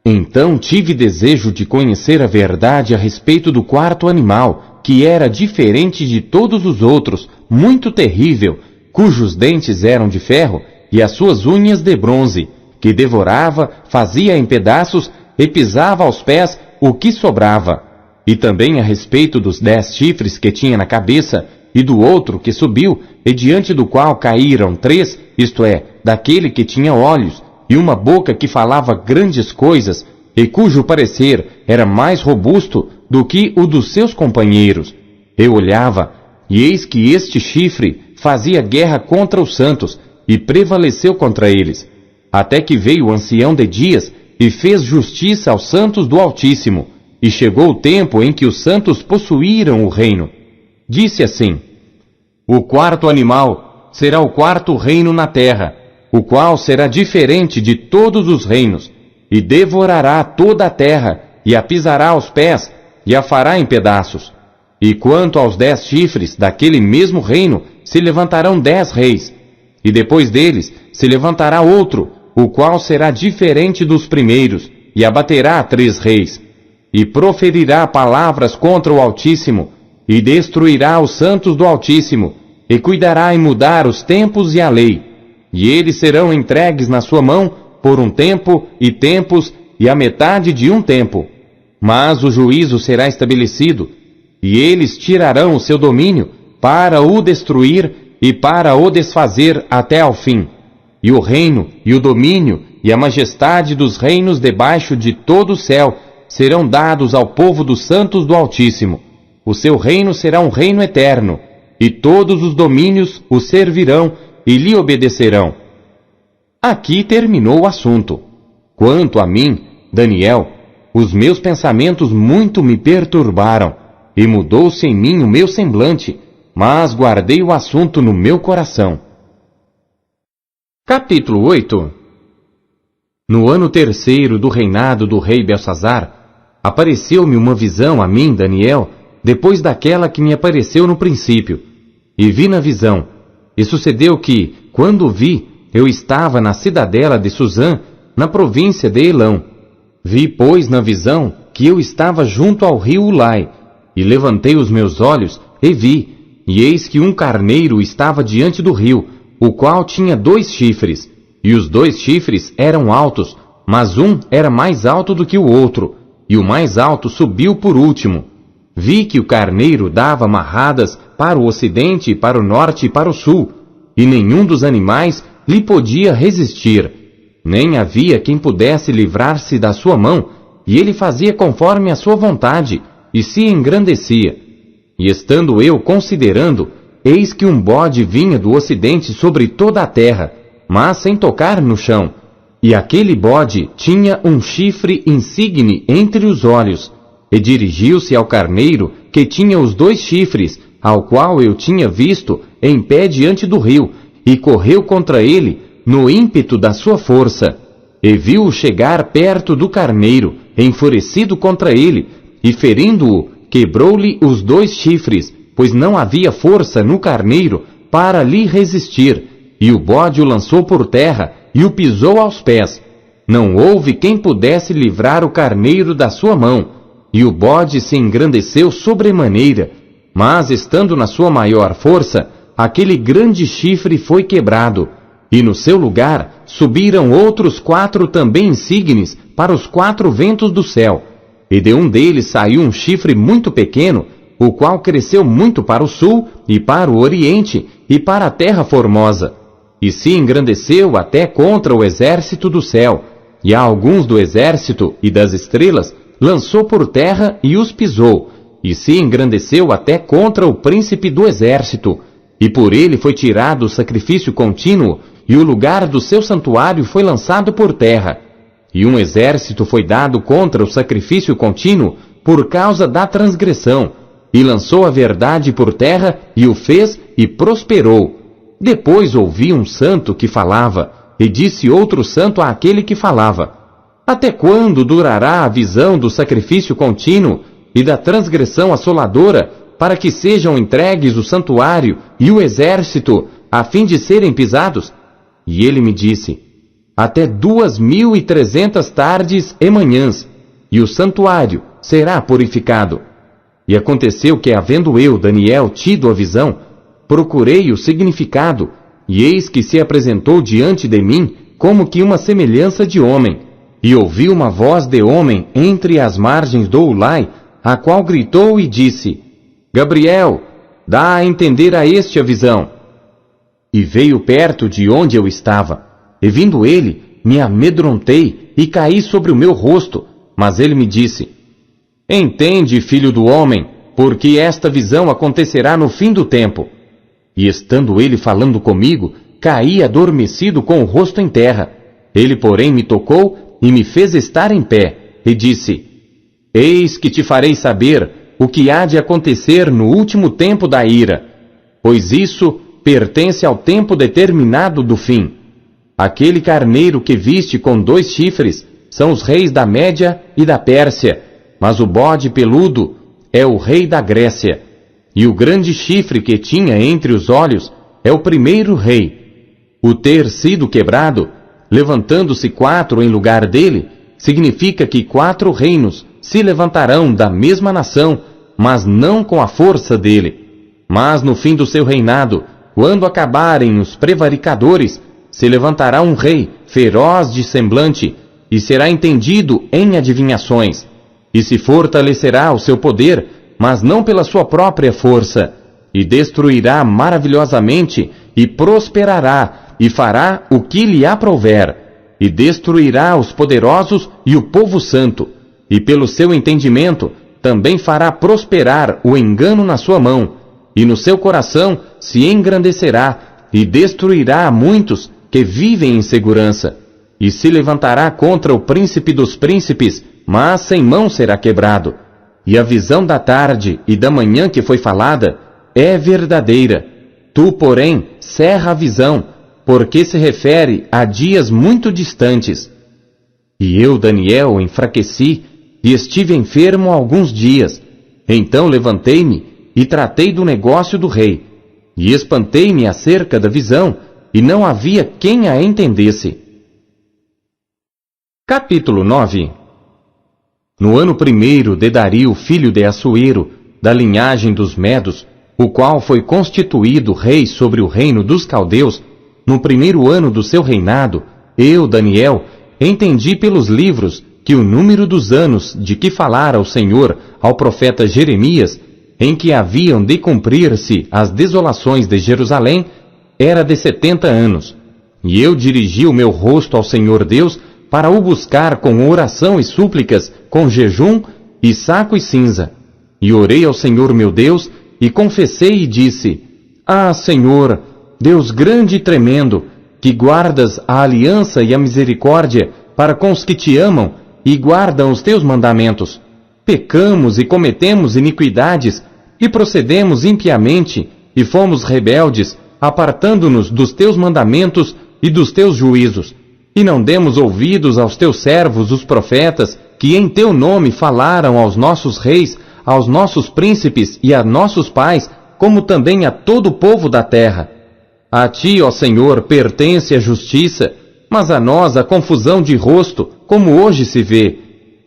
[SPEAKER 1] Então tive desejo de conhecer a verdade a respeito do 4º animal, que era diferente de todos os outros, muito terrível, cujos dentes eram de ferro, e as suas unhas de bronze, que devorava, fazia em pedaços, e pisava aos pés o que sobrava. E também a respeito dos 10 chifres que tinha na cabeça, e do outro que subiu, e diante do qual caíram 3, isto é, daquele que tinha olhos, e uma boca que falava grandes coisas, e cujo parecer era mais robusto do que o dos seus companheiros. Eu olhava, e eis que este chifre fazia guerra contra os santos, e prevaleceu contra eles, até que veio o ancião de dias, e fez justiça aos santos do Altíssimo, e chegou o tempo em que os santos possuíram o reino. Disse assim: o 4º animal será o 4º reino na terra, o qual será diferente de todos os reinos, e devorará toda a terra, e a pisará aos pés, e a fará em pedaços. E quanto aos 10 chifres daquele mesmo reino, se levantarão 10 reis, e depois deles se levantará outro, o qual será diferente dos primeiros, e abaterá 3 reis, e proferirá palavras contra o Altíssimo, e destruirá os santos do Altíssimo, e cuidará em mudar os tempos e a lei. E eles serão entregues na sua mão por um tempo e tempos e a metade de um tempo. Mas o juízo será estabelecido, e eles tirarão o seu domínio para o destruir e para o desfazer até ao fim. E o reino, e o domínio, e a majestade dos reinos debaixo de todo o céu serão dados ao povo dos santos do Altíssimo. O seu reino será um reino eterno, e todos os domínios o servirão e lhe obedecerão. Aqui terminou o assunto. Quanto a mim, Daniel, os meus pensamentos muito me perturbaram, e mudou-se em mim o meu semblante, mas guardei o assunto no meu coração. Capítulo 8. No ano 3º do reinado do rei Belsazar, apareceu-me uma visão a mim, Daniel, depois daquela que me apareceu no princípio. E vi na visão. E sucedeu que, quando vi, eu estava na cidadela de Susã, na província de Elão. Vi, pois, na visão, que eu estava junto ao rio Ulai, e levantei os meus olhos e vi, e eis que um carneiro estava diante do rio, o qual tinha 2 chifres, e os 2 chifres eram altos, mas um era mais alto do que o outro, e o mais alto subiu por último. Vi que o carneiro dava marradas para o ocidente, para o norte e para o sul, e nenhum dos animais lhe podia resistir. Nem havia quem pudesse livrar-se da sua mão, e ele fazia conforme a sua vontade, e se engrandecia. E estando eu considerando, eis que um bode vinha do ocidente sobre toda a terra, mas sem tocar no chão. E aquele bode tinha um chifre insigne entre os olhos, e dirigiu-se ao carneiro, que tinha os 2 chifres, ao qual eu tinha visto em pé diante do rio, e correu contra ele no ímpeto da sua força. E viu-o chegar perto do carneiro, enfurecido contra ele, e ferindo-o, quebrou-lhe os 2 chifres, pois não havia força no carneiro para lhe resistir, e o bode o lançou por terra e o pisou aos pés. Não houve quem pudesse livrar o carneiro da sua mão, e o bode se engrandeceu sobremaneira, mas estando na sua maior força, aquele grande chifre foi quebrado, e no seu lugar subiram outros 4 também insígnes para os 4 ventos do céu, e de um deles saiu um chifre muito pequeno, o qual cresceu muito para o sul, e para o oriente, e para a terra formosa, e se engrandeceu até contra o exército do céu, e a alguns do exército e das estrelas lançou por terra e os pisou, e se engrandeceu até contra o príncipe do exército, e por ele foi tirado o sacrifício contínuo, e o lugar do seu santuário foi lançado por terra. E um exército foi dado contra o sacrifício contínuo por causa da transgressão, e lançou a verdade por terra, e o fez, e prosperou. Depois ouvi um santo que falava, e disse outro santo àquele que falava: até quando durará a visão do sacrifício contínuo e da transgressão assoladora, para que sejam entregues o santuário e o exército, a fim de serem pisados? E ele me disse: até 2.300 tardes e manhãs, e o santuário será purificado. E aconteceu que, havendo eu, Daniel, tido a visão, procurei o significado, e eis que se apresentou diante de mim como que uma semelhança de homem. E ouvi uma voz de homem entre as margens do Ulai, a qual gritou e disse: Gabriel, dá a entender a este a visão. E veio perto de onde eu estava, e vindo ele, me amedrontei e caí sobre o meu rosto, mas ele me disse: entende, filho do homem, porque esta visão acontecerá no fim do tempo. E estando ele falando comigo, caí adormecido com o rosto em terra. Ele, porém, me tocou e me fez estar em pé, e disse: eis que te farei saber o que há de acontecer no último tempo da ira, pois isso pertence ao tempo determinado do fim. Aquele carneiro que viste com 2 chifres são os reis da Média e da Pérsia, mas o bode peludo é o rei da Grécia. E o grande chifre que tinha entre os olhos é o primeiro rei. O ter sido quebrado, levantando-se 4 em lugar dele, significa que 4 reinos se levantarão da mesma nação, mas não com a força dele. Mas no fim do seu reinado, quando acabarem os prevaricadores, se levantará um rei feroz de semblante, e será entendido em adivinhações, e se fortalecerá o seu poder, mas não pela sua própria força, e destruirá maravilhosamente, e prosperará, e fará o que lhe aprouver, e destruirá os poderosos e o povo santo, e pelo seu entendimento também fará prosperar o engano na sua mão, e no seu coração se engrandecerá, e destruirá a muitos que vivem em segurança, e se levantará contra o príncipe dos príncipes, mas sem mão será quebrado. E a visão da tarde e da manhã que foi falada é verdadeira. Tu, porém, cerra a visão, porque se refere a dias muito distantes. E eu, Daniel, enfraqueci, e estive enfermo alguns dias. Então levantei-me e tratei do negócio do rei, e espantei-me acerca da visão, e não havia quem a entendesse. Capítulo 9. No ano 1º de Dario, filho de Assuero, da linhagem dos Medos, o qual foi constituído rei sobre o reino dos caldeus, no 1º ano do seu reinado, eu, Daniel, entendi pelos livros que o número dos anos de que falara o Senhor ao profeta Jeremias, em que haviam de cumprir-se as desolações de Jerusalém, era de 70 anos. E eu dirigi o meu rosto ao Senhor Deus para o buscar com oração e súplicas, com jejum e saco e cinza. E orei ao Senhor meu Deus, e confessei e disse: ah, Senhor, Deus grande e tremendo, que guardas a aliança e a misericórdia para com os que te amam e guardam os teus mandamentos. Pecamos e cometemos iniquidades, e procedemos impiamente, e fomos rebeldes, apartando-nos dos teus mandamentos e dos teus juízos. E não demos ouvidos aos teus servos, os profetas, que em teu nome falaram aos nossos reis, aos nossos príncipes e a nossos pais, como também a todo o povo da terra. A ti, ó Senhor, pertence a justiça, mas a nós a confusão de rosto, como hoje se vê.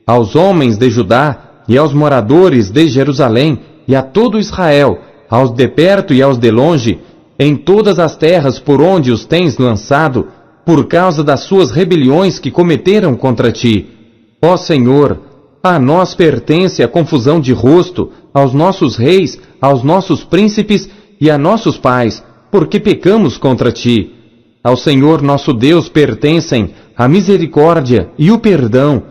[SPEAKER 1] Aos homens de Judá e aos moradores de Jerusalém e a todo Israel, aos de perto e aos de longe, em todas as terras por onde os tens lançado, por causa das suas rebeliões que cometeram contra ti. Ó Senhor, a nós pertence a confusão de rosto, aos nossos reis, aos nossos príncipes e a nossos pais, porque pecamos contra ti. Ao Senhor nosso Deus pertencem a misericórdia e o perdão,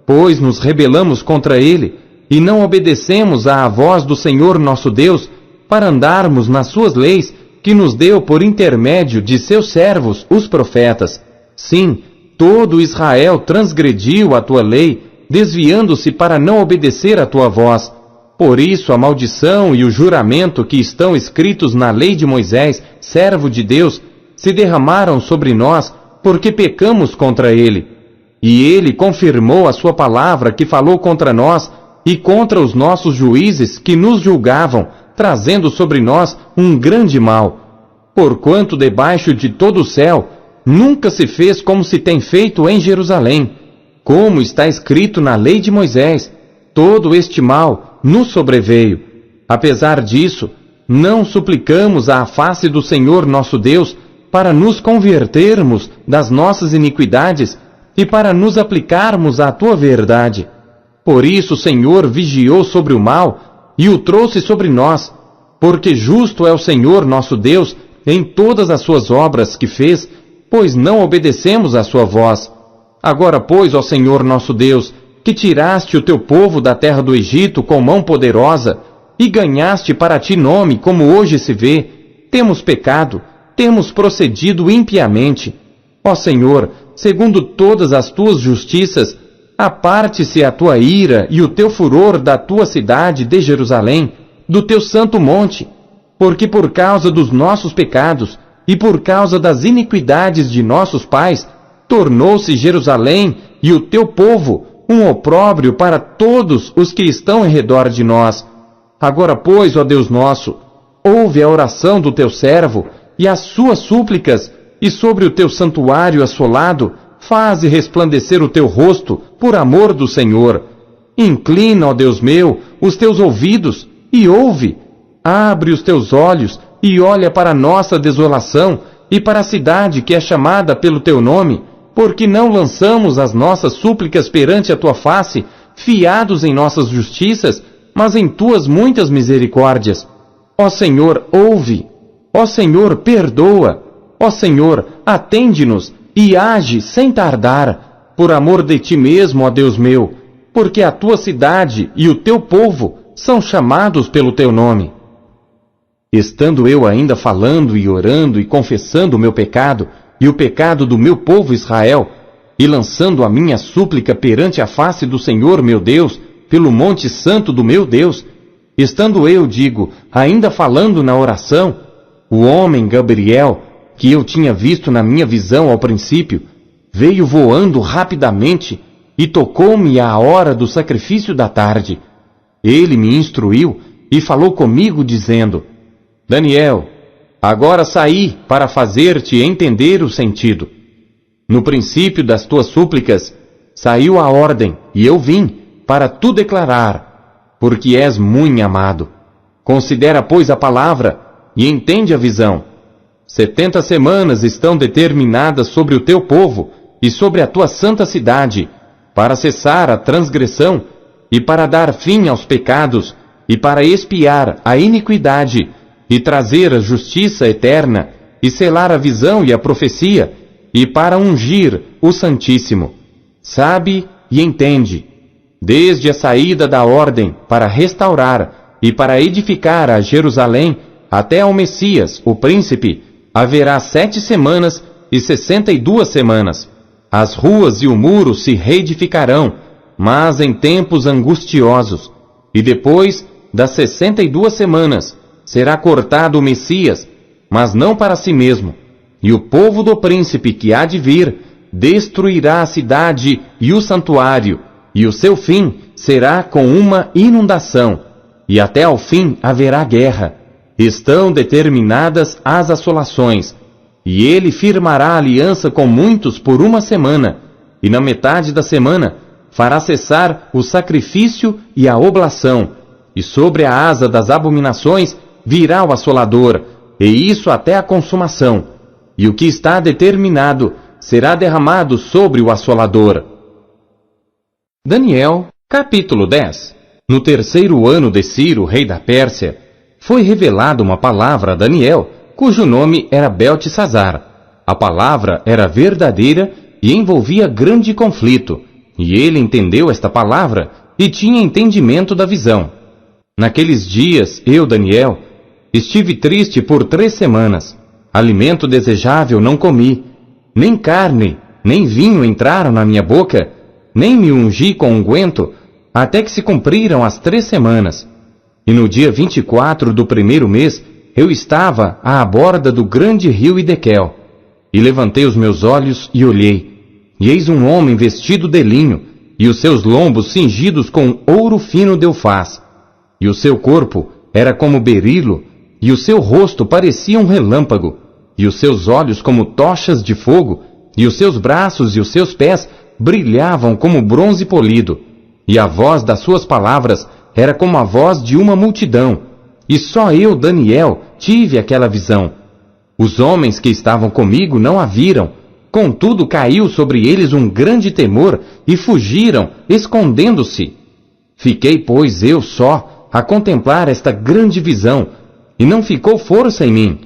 [SPEAKER 1] pois nos rebelamos contra ele e não obedecemos à voz do Senhor nosso Deus para andarmos nas suas leis que nos deu por intermédio de seus servos, os profetas. Sim, todo Israel transgrediu a tua lei, desviando-se para não obedecer à tua voz. Por isso a maldição e o juramento que estão escritos na lei de Moisés, servo de Deus, se derramaram sobre nós, porque pecamos contra ele. E ele confirmou a sua palavra que falou contra nós e contra os nossos juízes que nos julgavam, trazendo sobre nós um grande mal. Porquanto debaixo de todo o céu nunca se fez como se tem feito em Jerusalém. Como está escrito na lei de Moisés, todo este mal nos sobreveio. Apesar disso, não suplicamos à face do Senhor nosso Deus para nos convertermos das nossas iniquidades e para nos aplicarmos à tua verdade. Por isso o Senhor vigiou sobre o mal e o trouxe sobre nós, porque justo é o Senhor nosso Deus em todas as suas obras que fez, pois não obedecemos à sua voz. Agora, pois, ó Senhor nosso Deus, que tiraste o teu povo da terra do Egito com mão poderosa, e ganhaste para ti nome, como hoje se vê, temos pecado, temos procedido impiamente. Ó Senhor, segundo todas as tuas justiças, aparte-se a tua ira e o teu furor da tua cidade de Jerusalém, do teu santo monte, porque por causa dos nossos pecados e por causa das iniquidades de nossos pais, tornou-se Jerusalém e o teu povo um opróbrio para todos os que estão em redor de nós. Agora, pois, ó Deus nosso, ouve a oração do teu servo e as suas súplicas, e sobre o teu santuário assolado, faze resplandecer o teu rosto por amor do Senhor. Inclina, ó Deus meu, os teus ouvidos e ouve. Abre os teus olhos e olha para a nossa desolação e para a cidade que é chamada pelo teu nome, porque não lançamos as nossas súplicas perante a tua face, fiados em nossas justiças, mas em tuas muitas misericórdias. Ó Senhor, ouve. Ó Senhor, perdoa. Ó Senhor, atende-nos e age sem tardar, por amor de ti mesmo, ó Deus meu, porque a tua cidade e o teu povo são chamados pelo teu nome. Estando eu ainda falando e orando e confessando o meu pecado e o pecado do meu povo Israel, e lançando a minha súplica perante a face do Senhor meu Deus, pelo monte santo do meu Deus, estando eu, digo, ainda falando na oração, o homem Gabriel, que eu tinha visto na minha visão ao princípio, veio voando rapidamente e tocou-me à hora do sacrifício da tarde. Ele me instruiu e falou comigo, dizendo: Daniel, agora saí para fazer-te entender o sentido. No princípio das tuas súplicas, saiu a ordem, e eu vim para tu declarar, porque és muito amado. Considera, pois, a palavra, e entende a visão. 70 semanas estão determinadas sobre o teu povo e sobre a tua santa cidade, para cessar a transgressão, e para dar fim aos pecados, e para expiar a iniquidade, e trazer a justiça eterna, e selar a visão e a profecia, e para ungir o Santíssimo. Sabe e entende, desde a saída da ordem para restaurar e para edificar a Jerusalém, até ao Messias, o príncipe, haverá 7 semanas e 62 semanas. As ruas e o muro se reedificarão, mas em tempos angustiosos. E depois das 62 semanas, será cortado o Messias, mas não para si mesmo. E o povo do príncipe que há de vir destruirá a cidade e o santuário, e o seu fim será com uma inundação, e até ao fim haverá guerra. Estão determinadas as assolações, e ele firmará aliança com muitos por 1 semana, e na metade da semana fará cessar o sacrifício e a oblação, e sobre a asa das abominações virá o assolador, e isso até a consumação, e o que está determinado será derramado sobre o assolador. Daniel, capítulo 10. No 3º ano de Ciro, rei da Pérsia, foi revelada uma palavra a Daniel, cujo nome era Beltesazar. A palavra era verdadeira e envolvia grande conflito, e ele entendeu esta palavra e tinha entendimento da visão. Naqueles dias, eu, Daniel, estive triste por 3 semanas. Alimento desejável não comi, nem carne, nem vinho entraram na minha boca, nem me ungi com unguento, até que se cumpriram as 3 semanas. E no dia 24 do 1º mês, eu estava à borda do grande rio Idequel. E levantei os meus olhos e olhei, e eis um homem vestido de linho, e os seus lombos cingidos com ouro fino de Ufaz. E o seu corpo era como berilo, e o seu rosto parecia um relâmpago, e os seus olhos como tochas de fogo, e os seus braços e os seus pés brilhavam como bronze polido, e a voz das suas palavras era como a voz de uma multidão, e só eu, Daniel, tive aquela visão. Os homens que estavam comigo não a viram, contudo caiu sobre eles um grande temor, e fugiram, escondendo-se. Fiquei, pois, eu só, a contemplar esta grande visão, e não ficou força em mim.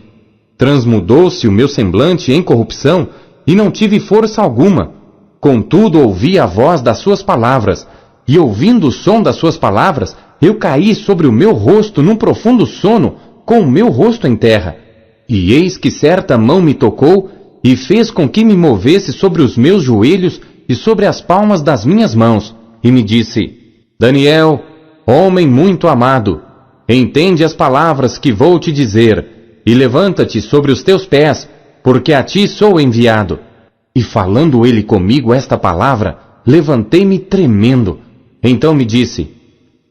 [SPEAKER 1] Transmudou-se o meu semblante em corrupção, e não tive força alguma. Contudo ouvi a voz das suas palavras, e ouvindo o som das suas palavras, eu caí sobre o meu rosto num profundo sono, com o meu rosto em terra. E eis que certa mão me tocou, e fez com que me movesse sobre os meus joelhos e sobre as palmas das minhas mãos, e me disse: Daniel, homem muito amado, entende as palavras que vou te dizer, e levanta-te sobre os teus pés, porque a ti sou enviado. E falando ele comigo esta palavra, levantei-me tremendo. Então me disse: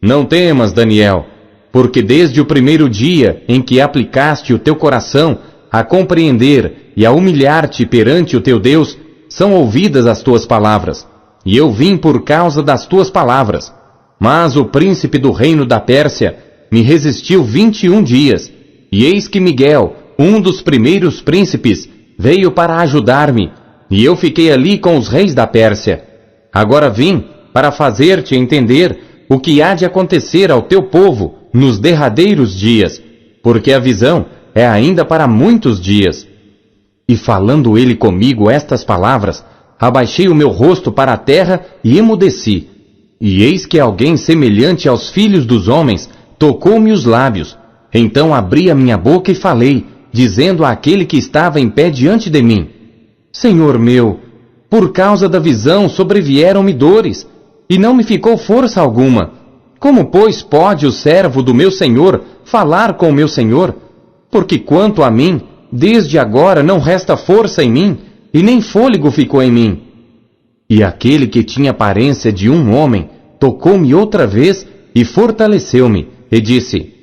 [SPEAKER 1] Não temas, Daniel, porque desde o 1º dia em que aplicaste o teu coração a compreender e a humilhar-te perante o teu Deus, são ouvidas as tuas palavras. E eu vim por causa das tuas palavras. Mas o príncipe do reino da Pérsia me resistiu 21 dias, e eis que Miguel, um dos primeiros príncipes, veio para ajudar-me, e eu fiquei ali com os reis da Pérsia. Agora vim para fazer-te entender o que há de acontecer ao teu povo nos derradeiros dias, porque a visão é ainda para muitos dias. E falando ele comigo estas palavras, abaixei o meu rosto para a terra e emudeci. E eis que alguém semelhante aos filhos dos homens tocou-me os lábios. Então abri a minha boca e falei, dizendo àquele que estava em pé diante de mim: Senhor meu, por causa da visão sobrevieram-me dores, e não me ficou força alguma. Como, pois, pode o servo do meu senhor falar com o meu senhor? Porque quanto a mim, desde agora não resta força em mim, e nem fôlego ficou em mim. E aquele que tinha aparência de um homem, tocou-me outra vez e fortaleceu-me, e disse: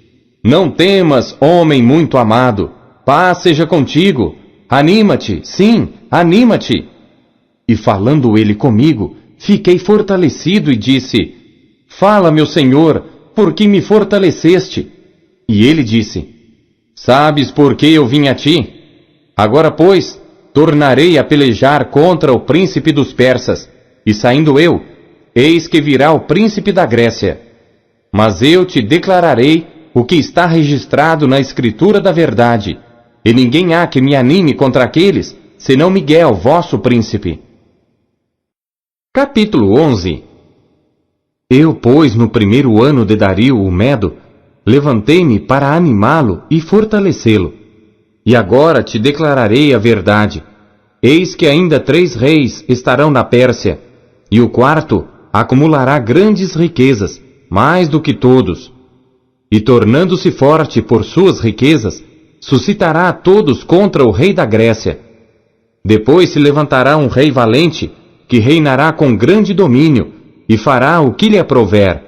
[SPEAKER 1] Não temas, homem muito amado, paz seja contigo, anima-te, sim, anima-te. E falando ele comigo, fiquei fortalecido e disse: Fala, meu senhor, por que me fortaleceste? E ele disse: Sabes por que eu vim a ti? Agora, pois, tornarei a pelejar contra o príncipe dos persas, e saindo eu, eis que virá o príncipe da Grécia. Mas eu te declararei o que está registrado na escritura da verdade, e ninguém há que me anime contra aqueles, senão Miguel, vosso príncipe. Capítulo 11. Eu, pois, no 1º ano de Dario o Medo, levantei-me para animá-lo e fortalecê-lo. E agora te declararei a verdade. Eis que ainda 3 reis estarão na Pérsia, e o 4º acumulará grandes riquezas, mais do que todos. E tornando-se forte por suas riquezas, suscitará a todos contra o rei da Grécia. Depois se levantará um rei valente, que reinará com grande domínio, e fará o que lhe aprouver.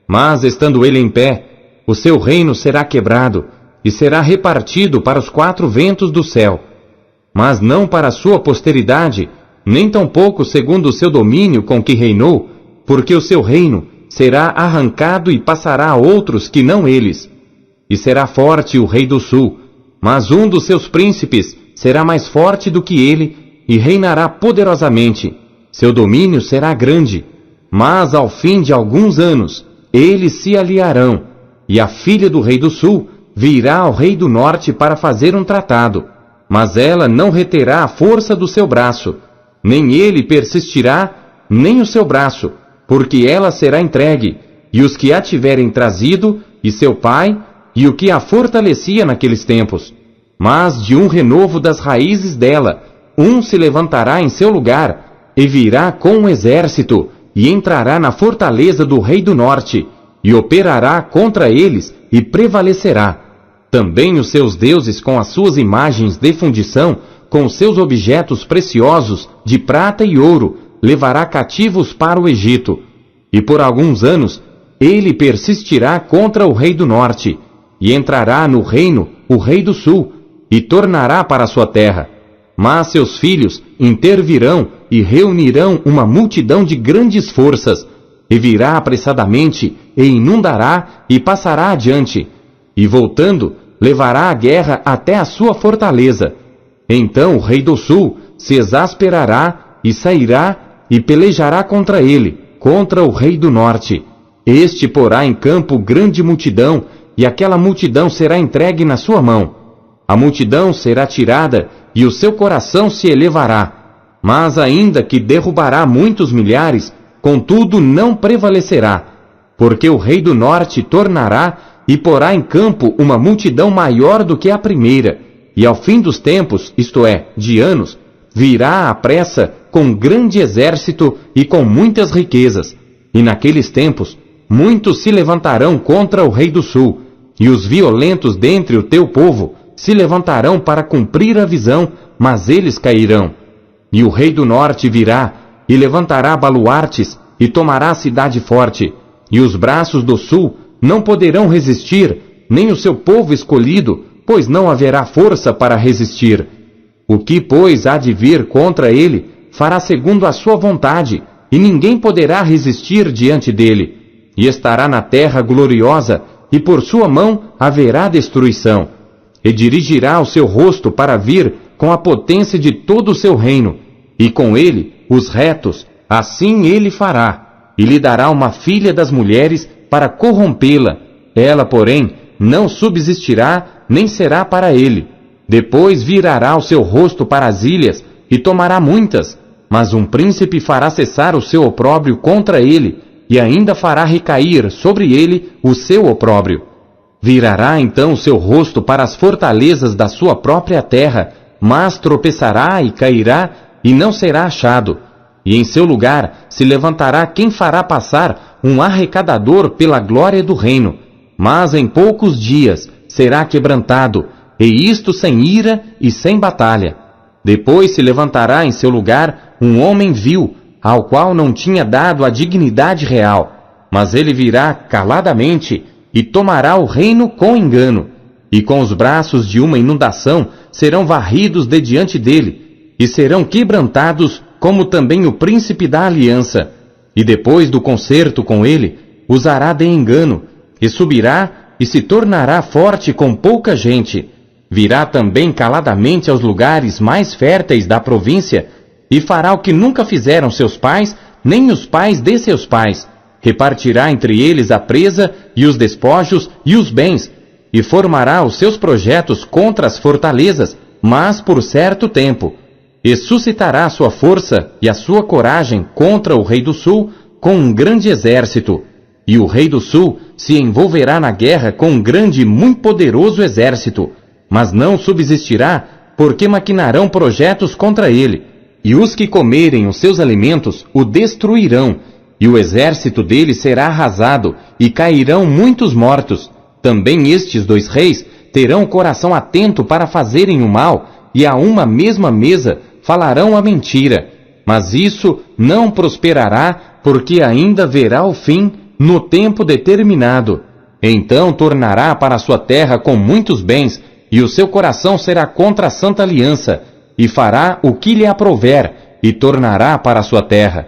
[SPEAKER 1] Mas, estando ele em pé, o seu reino será quebrado, e será repartido para os 4 ventos do céu. Mas não para a sua posteridade, nem tampouco segundo o seu domínio com que reinou, porque o seu reino será arrancado e passará a outros que não eles. E será forte o rei do sul, mas um dos seus príncipes será mais forte do que ele, e reinará poderosamente. Seu domínio será grande, mas ao fim de alguns anos, eles se aliarão, e a filha do rei do sul virá ao rei do norte para fazer um tratado, mas ela não reterá a força do seu braço, nem ele persistirá, nem o seu braço, porque ela será entregue, e os que a tiverem trazido, e seu pai, e o que a fortalecia naqueles tempos. Mas de um renovo das raízes dela, um se levantará em seu lugar, e virá com um exército, e entrará na fortaleza do rei do norte, e operará contra eles, e prevalecerá. Também os seus deuses com as suas imagens de fundição, com os seus objetos preciosos, de prata e ouro, levará cativos para o Egito. E por alguns anos, ele persistirá contra o rei do norte, e entrará no reino o rei do sul, e tornará para sua terra. Mas seus filhos intervirão e reunirão uma multidão de grandes forças, e virá apressadamente, e inundará, e passará adiante, e voltando, levará a guerra até a sua fortaleza. Então o rei do sul se exasperará, e sairá, e pelejará contra ele, contra o rei do norte. Este porá em campo grande multidão, e aquela multidão será entregue na sua mão. A multidão será tirada, e o seu coração se elevará. Mas ainda que derrubará muitos milhares, contudo não prevalecerá, porque o rei do norte tornará e porá em campo uma multidão maior do que a primeira, e ao fim dos tempos, isto é, de anos, virá à pressa com grande exército e com muitas riquezas. E naqueles tempos, muitos se levantarão contra o rei do sul, e os violentos dentre o teu povo se levantarão para cumprir a visão, mas eles cairão. E o rei do norte virá, e levantará baluartes, e tomará a cidade forte, e os braços do sul não poderão resistir, nem o seu povo escolhido, pois não haverá força para resistir. O que, pois, há de vir contra ele, fará segundo a sua vontade, e ninguém poderá resistir diante dele. E estará na terra gloriosa, e por sua mão haverá destruição. E dirigirá o seu rosto para vir com a potência de todo o seu reino, e com ele os retos, assim ele fará, e lhe dará uma filha das mulheres para corrompê-la. Ela, porém, não subsistirá, nem será para ele. Depois virará o seu rosto para as ilhas, e tomará muitas, mas um príncipe fará cessar o seu opróbrio contra ele, e ainda fará recair sobre ele o seu opróbrio. Virará então o seu rosto para as fortalezas da sua própria terra, mas tropeçará e cairá, e não será achado. E em seu lugar se levantará quem fará passar um arrecadador pela glória do reino, mas em poucos dias será quebrantado, e isto sem ira e sem batalha. Depois se levantará em seu lugar um homem vil, ao qual não tinha dado a dignidade real, mas ele virá caladamente e tomará o reino com engano, e com os braços de uma inundação serão varridos de diante dele, e serão quebrantados como também o príncipe da aliança, e depois do concerto com ele, usará de engano, e subirá e se tornará forte com pouca gente. Virá também caladamente aos lugares mais férteis da província, e fará o que nunca fizeram seus pais, nem os pais de seus pais. Repartirá entre eles a presa e os despojos e os bens, e formará os seus projetos contra as fortalezas, mas por certo tempo. E suscitará a sua força e a sua coragem contra o rei do sul com um grande exército. E o rei do sul se envolverá na guerra com um grande e muito poderoso exército, mas não subsistirá, porque maquinarão projetos contra ele. E os que comerem os seus alimentos o destruirão, e o exército dele será arrasado, e cairão muitos mortos. Também estes dois reis terão o coração atento para fazerem o mal, e a uma mesma mesa falarão a mentira. Mas isso não prosperará, porque ainda verá o fim no tempo determinado. Então tornará para sua terra com muitos bens, e o seu coração será contra a santa aliança, e fará o que lhe aprouver, e tornará para sua terra.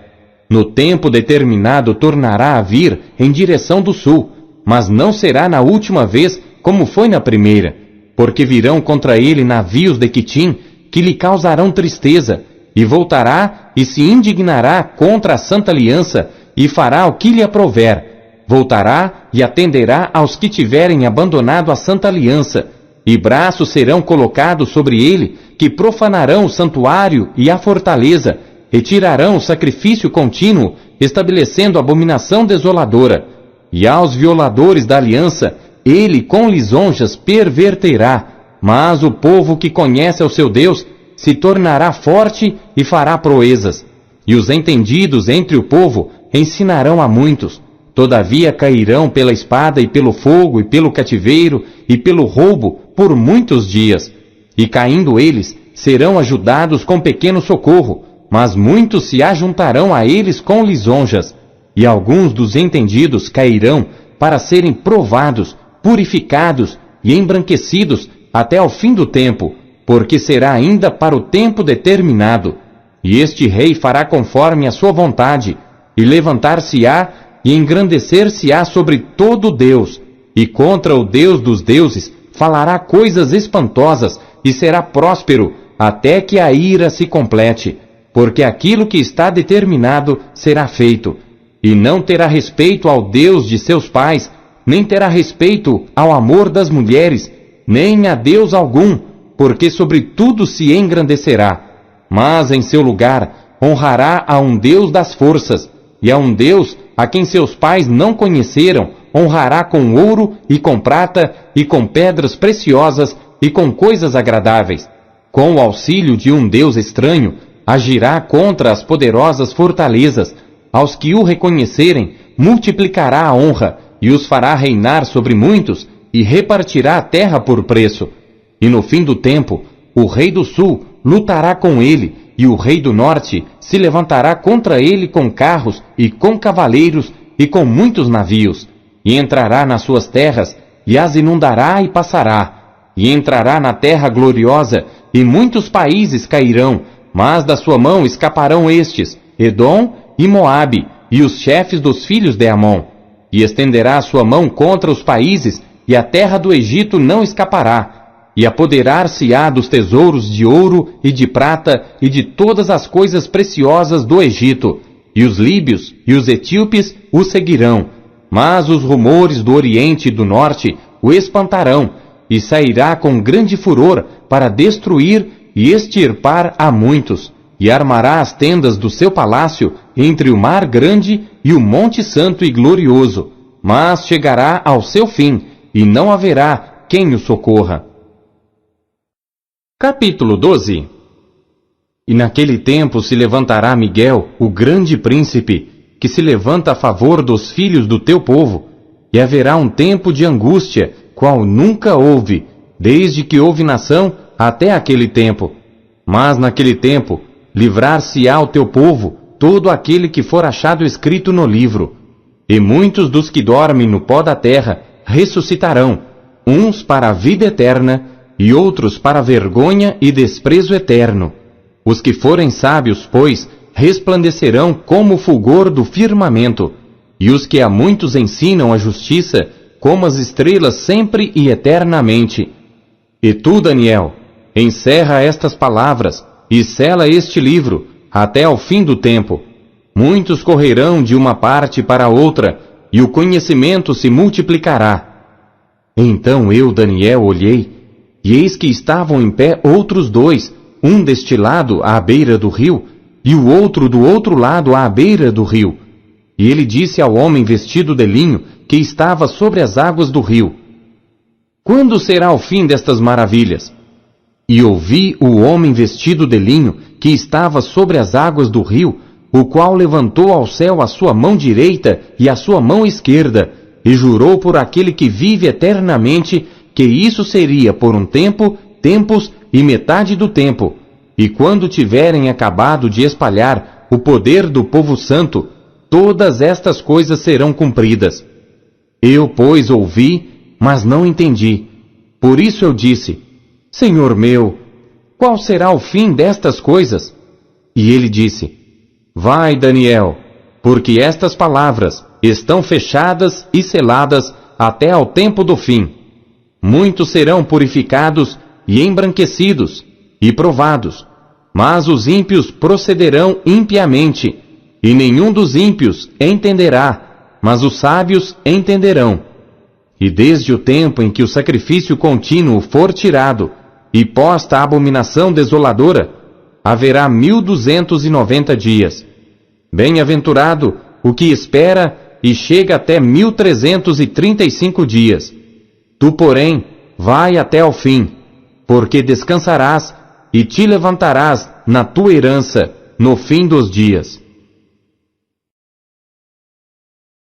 [SPEAKER 1] No tempo determinado tornará a vir em direção do sul, mas não será na última vez como foi na primeira, porque virão contra ele navios de Quitim, que lhe causarão tristeza, e voltará e se indignará contra a santa aliança, e fará o que lhe aprouver. voltará e atenderá aos que tiverem abandonado a santa aliança, e braços serão colocados sobre ele, que profanarão o santuário e a fortaleza, retirarão o sacrifício contínuo, estabelecendo abominação desoladora. E aos violadores da aliança, ele com lisonjas perverterá, mas o povo que conhece ao seu Deus se tornará forte e fará proezas. E os entendidos entre o povo ensinarão a muitos. Todavia cairão pela espada e pelo fogo e pelo cativeiro e pelo roubo por muitos dias. E caindo eles, serão ajudados com pequeno socorro, mas muitos se ajuntarão a eles com lisonjas. E alguns dos entendidos cairão para serem provados, purificados e embranquecidos até ao fim do tempo, porque será ainda para o tempo determinado. E este rei fará conforme a sua vontade, e levantar-se-á e engrandecer-se-á sobre todo Deus, e contra o Deus dos deuses falará coisas espantosas, e será próspero, até que a ira se complete, porque aquilo que está determinado será feito, e não terá respeito ao Deus de seus pais, nem terá respeito ao amor das mulheres, nem a Deus algum, porque sobre tudo se engrandecerá. Mas em seu lugar honrará a um Deus das forças, e a um Deus a quem seus pais não conheceram, honrará com ouro e com prata e com pedras preciosas e com coisas agradáveis. Com o auxílio de um Deus estranho, agirá contra as poderosas fortalezas. Aos que o reconhecerem, multiplicará a honra, e os fará reinar sobre muitos, e repartirá a terra por preço. E no fim do tempo, o rei do sul lutará com ele, e o rei do norte se levantará contra ele com carros e com cavaleiros e com muitos navios, e entrará nas suas terras, e as inundará e passará, e entrará na terra gloriosa, e muitos países cairão, mas da sua mão escaparão estes, Edom e Moabe, e os chefes dos filhos de Amon. E estenderá a sua mão contra os países, e a terra do Egito não escapará, e apoderar-se-á dos tesouros de ouro e de prata e de todas as coisas preciosas do Egito, e os líbios e os etíopes o seguirão, mas os rumores do Oriente e do Norte o espantarão, e sairá com grande furor para destruir e extirpar a muitos, e armará as tendas do seu palácio entre o mar grande e o monte santo e glorioso, mas chegará ao seu fim, e não haverá quem o socorra. Capítulo 12. E naquele tempo se levantará Miguel, o grande príncipe, que se levanta a favor dos filhos do teu povo, e haverá um tempo de angústia, qual nunca houve, desde que houve nação até aquele tempo. Mas naquele tempo, livrar-se-á o teu povo, todo aquele que for achado escrito no livro. E muitos dos que dormem no pó da terra ressuscitarão, uns para a vida eterna, e outros para vergonha e desprezo eterno. Os que forem sábios, pois, resplandecerão como o fulgor do firmamento, e os que a muitos ensinam a justiça, como as estrelas sempre e eternamente. E tu, Daniel, encerra estas palavras, e sela este livro, até ao fim do tempo. Muitos correrão de uma parte para outra, e o conhecimento se multiplicará. Então eu, Daniel, olhei, e eis que estavam em pé outros dois, um deste lado à beira do rio, e o outro do outro lado à beira do rio. E ele disse ao homem vestido de linho, que estava sobre as águas do rio: Quando será o fim destas maravilhas? E ouvi o homem vestido de linho, que estava sobre as águas do rio, o qual levantou ao céu a sua mão direita e a sua mão esquerda, e jurou por aquele que vive eternamente, que isso seria por um tempo, tempos e metade do tempo, e quando tiverem acabado de espalhar o poder do povo santo, todas estas coisas serão cumpridas. Eu, pois, ouvi, mas não entendi. Por isso eu disse: Senhor meu, qual será o fim destas coisas? E ele disse: Vai, Daniel, porque estas palavras estão fechadas e seladas até ao tempo do fim. Muitos serão purificados e embranquecidos e provados, mas os ímpios procederão impiamente, e nenhum dos ímpios entenderá, mas os sábios entenderão. E desde o tempo em que o sacrifício contínuo for tirado, e posta a abominação desoladora, haverá 1290 dias. Bem-aventurado o que espera e chega até 1335 dias. Tu, porém, vai até ao fim, porque descansarás e te levantarás na tua herança no fim dos dias.